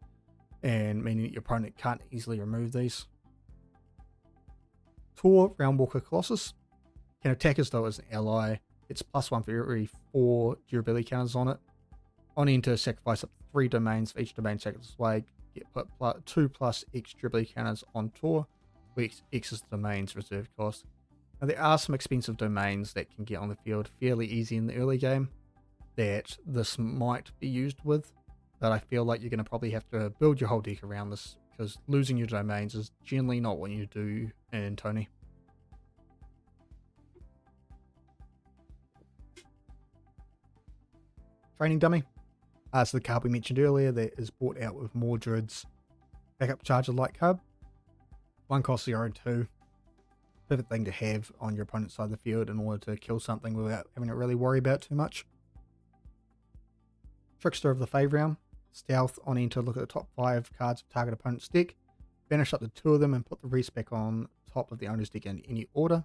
and meaning that your opponent can't easily remove these. Tor, Realmwalker Colossus. Can attack as though it's an ally. It's +1 for every 4 durability counters on it. On enter, sacrifice up to 3 domains for each domain sacrificed this way. Get put 2+ X durability counters on Tor, where X is the domain's reserve cost. Now, there are some expensive domains that can get on the field fairly easy in the early game that this might be used with, but I feel like you're going to probably have to build your whole deck around this, because losing your domains is generally not what you do in Tony. Training Dummy. So the card we mentioned earlier that is bought out with Mordred's backup charger light card. 1 cost 0 2. Perfect thing to have on your opponent's side of the field in order to kill something without having to really worry about too much. Trickster of the Fave Realm. Stealth, on enter, look at the top 5 cards of target opponent's deck. Banish up to 2 of them and put the rest back on top of the owner's deck in any order.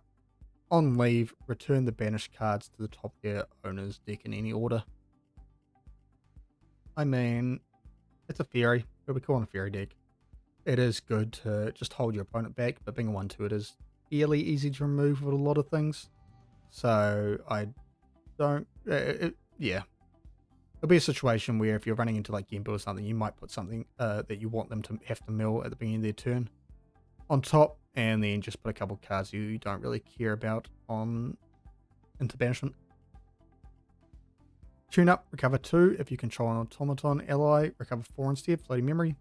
On leave, return the banished cards to the top of their owner's deck in any order. I mean, it's a fairy, but we call it a fairy deck. It is good to just hold your opponent back, but being a 1/2, it is fairly easy to remove with a lot of things. So I don't, yeah. There'll be a situation where if you're running into like Imbue or something, you might put something that you want them to have to mill at the beginning of their turn on top, and then just put a couple cards you don't really care about on into banishment. Tune up, recover 2. If you control an automaton ally, recover 4 instead, floating memory.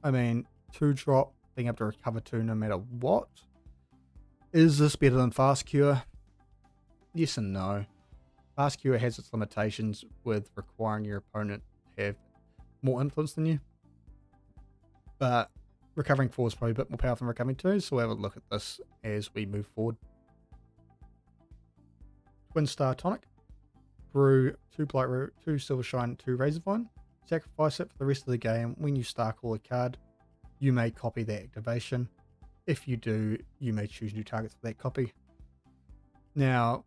I mean, 2-drop, being able to recover 2 no matter what. Is this better than Fast Cure? Yes and no. Fast Cure has its limitations with requiring your opponent to have more influence than you. But recovering 4 is probably a bit more powerful than recovering 2, so we'll have a look at this as we move forward. Twin Star Tonic. Brew 2 Blight Root, 2 Silver Shine, 2 Razorvine. Sacrifice it for the rest of the game. When you star call a card, you may copy that activation. If you do, you may choose new targets for that copy. Now,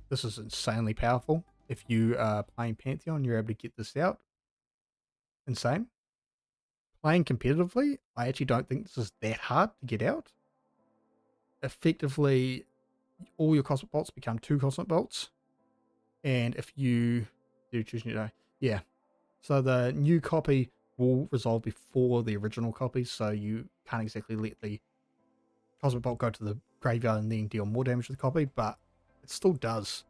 this is insanely powerful. If you are playing Pantheon, you're able to get this out. Insane. Playing competitively, I actually don't think this is that hard to get out. Effectively, all your Cosmic Bolts become 2 Cosmic Bolts. And if you do choose new, yeah. So the new copy will resolve before the original copy, so you can't exactly let the Cosmic Bolt go to the graveyard and then deal more damage to the copy, but it still does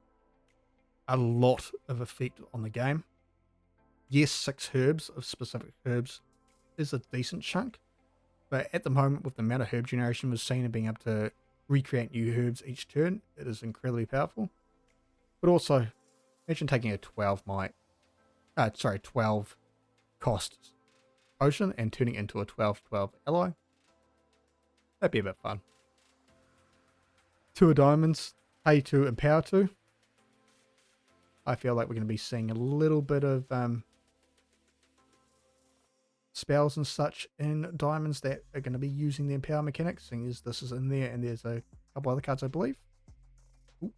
a lot of effect on the game. Yes, 6 herbs of specific herbs is a decent chunk, but at the moment with the amount of herb generation we've seen and being able to recreate new herbs each turn, it is incredibly powerful. But also, imagine taking a 12 cost potion and turning it into a 12/12 ally. That'd be a bit fun. 2 of diamonds, pay 2 and power 2. I feel like we're going to be seeing a little bit of spells and such in diamonds that are going to be using the empower mechanics, seeing as this is in there and there's a couple other cards I believe. Ooh.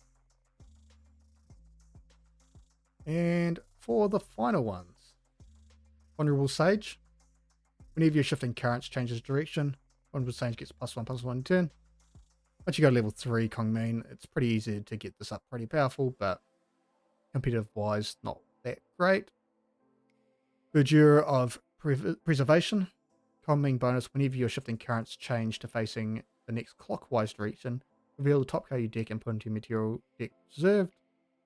And for the final ones, Vulnerable Sage. Whenever you're shifting currents, changes direction. Vulnerable Sage gets +1/+1 turn. Once you go to level 3 Kongmin, it's pretty easy to get this up pretty powerful, but competitive wise, not that great. Verdure of Preservation. Kongmin bonus, whenever you're shifting currents, change to facing the next clockwise direction. Reveal the top card of your deck and put into your material deck preserved.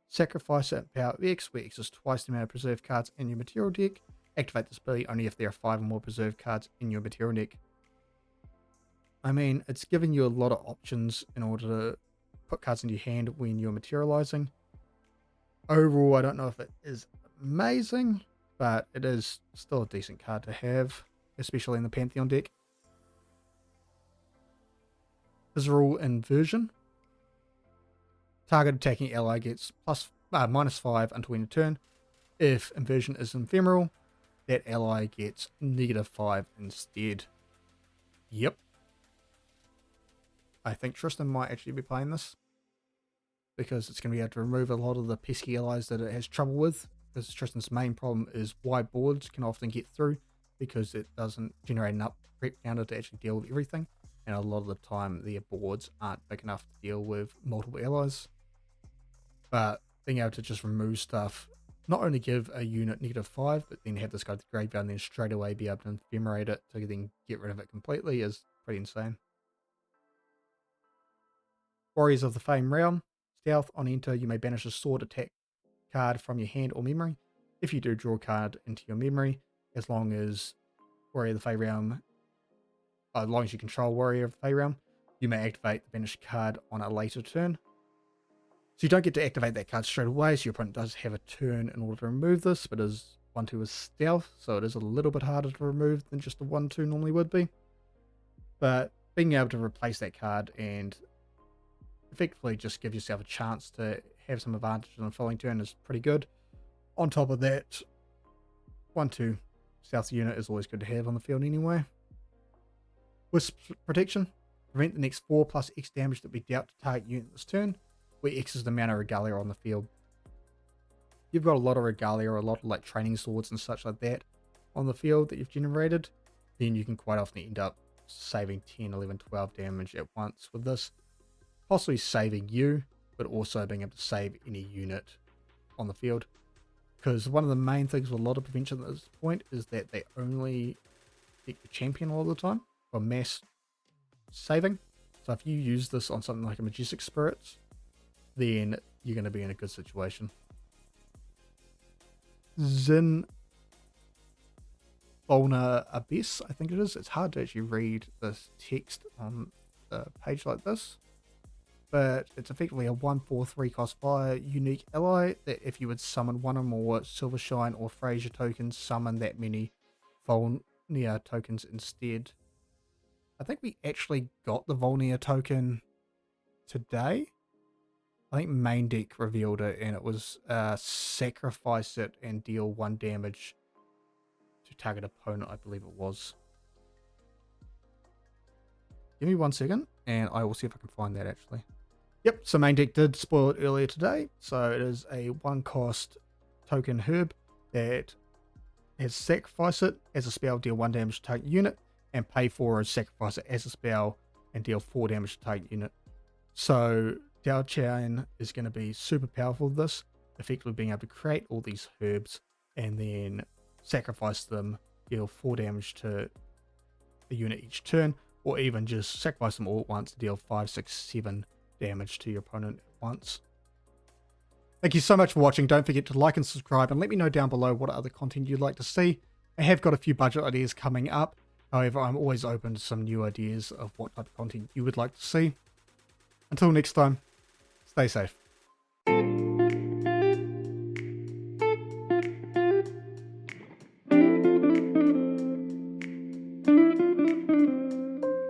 Sacrifice it, power X, where X is twice the amount of preserved cards in your material deck. Activate this ability only if there are 5 or more preserved cards in your material deck. I mean, it's giving you a lot of options in order to put cards into your hand when you're materializing. Overall, I don't know if it is amazing, but it is still a decent card to have, especially in the Pantheon deck. Visceral Inversion. Target attacking ally gets -5 until end of turn. If Inversion is ephemeral, that ally gets -5 instead. Yep. I think Tristan might actually be playing this, because it's going to be able to remove a lot of the pesky allies that it has trouble with, because Tristan's main problem is wide boards can often get through because it doesn't generate enough prep counter to actually deal with everything, and a lot of the time their boards aren't big enough to deal with multiple allies. But being able to just remove stuff, not only give a unit -5, but then have this go to the graveyard and then straight away be able to ephemerate it to then get rid of it completely is pretty insane. Warriors of the Fame Realm. Stealth. On enter, you may banish a sword attack card from your hand or memory. If you do, draw a card into your memory. As long as Warrior of the Fey Realm, as long as you control Warrior of the Fey Realm, you may activate the banished card on a later turn. So you don't get to activate that card straight away, so your opponent does have a turn in order to remove this, but is 1/2 with Stealth, so it is a little bit harder to remove than just a 1/2 normally would be. But being able to replace that card and effectively just give yourself a chance to have some advantage on the following turn is pretty good. On top of that, 1/2 Stealth unit is always good to have on the field anyway. Wisp Protection. Prevent the next 4 + X damage that be dealt to target unit this turn, where X is the amount of regalia on the field. You've got a lot of regalia or a lot of like training swords and such like that on the field that you've generated, then you can quite often end up saving 10, 11, 12 damage at once with this. Possibly saving you, but also being able to save any unit on the field. Because one of the main things with a lot of prevention at this point is that they only get your champion a lot of the time for mass saving. So if you use this on something like a Majestic Spirits, then you're going to be in a good situation. Zin Volna Abyss, I think it is. It's hard to actually read this text on a page like this, but it's effectively a 1/4/3 cost fire unique ally that if you would summon one or more Silvershine or Fraser tokens, summon that many Volnir tokens instead. I think we actually got the Volnir token today. I think main deck revealed it, and it was sacrifice it and deal 1 damage to target opponent, I believe it was. Give me 1 second, and I will see if I can find that actually. Yep, so main deck did spoil it earlier today. So it is a 1 cost token herb that has sacrifice it as a spell, deal 1 damage to target unit, and pay for and sacrifice it as a spell and deal 4 damage to target unit. So Dao Chan is going to be super powerful with this, effectively being able to create all these herbs and then sacrifice them, deal 4 damage to the unit each turn, or even just sacrifice them all at once to deal 5, 6, 7 damage to your opponent at once. Thank you so much for watching. Don't forget to like and subscribe, and let me know down below what other content you'd like to see. I have got a few budget ideas coming up. However, I'm always open to some new ideas of what type of content you would like to see. Until next time, stay safe.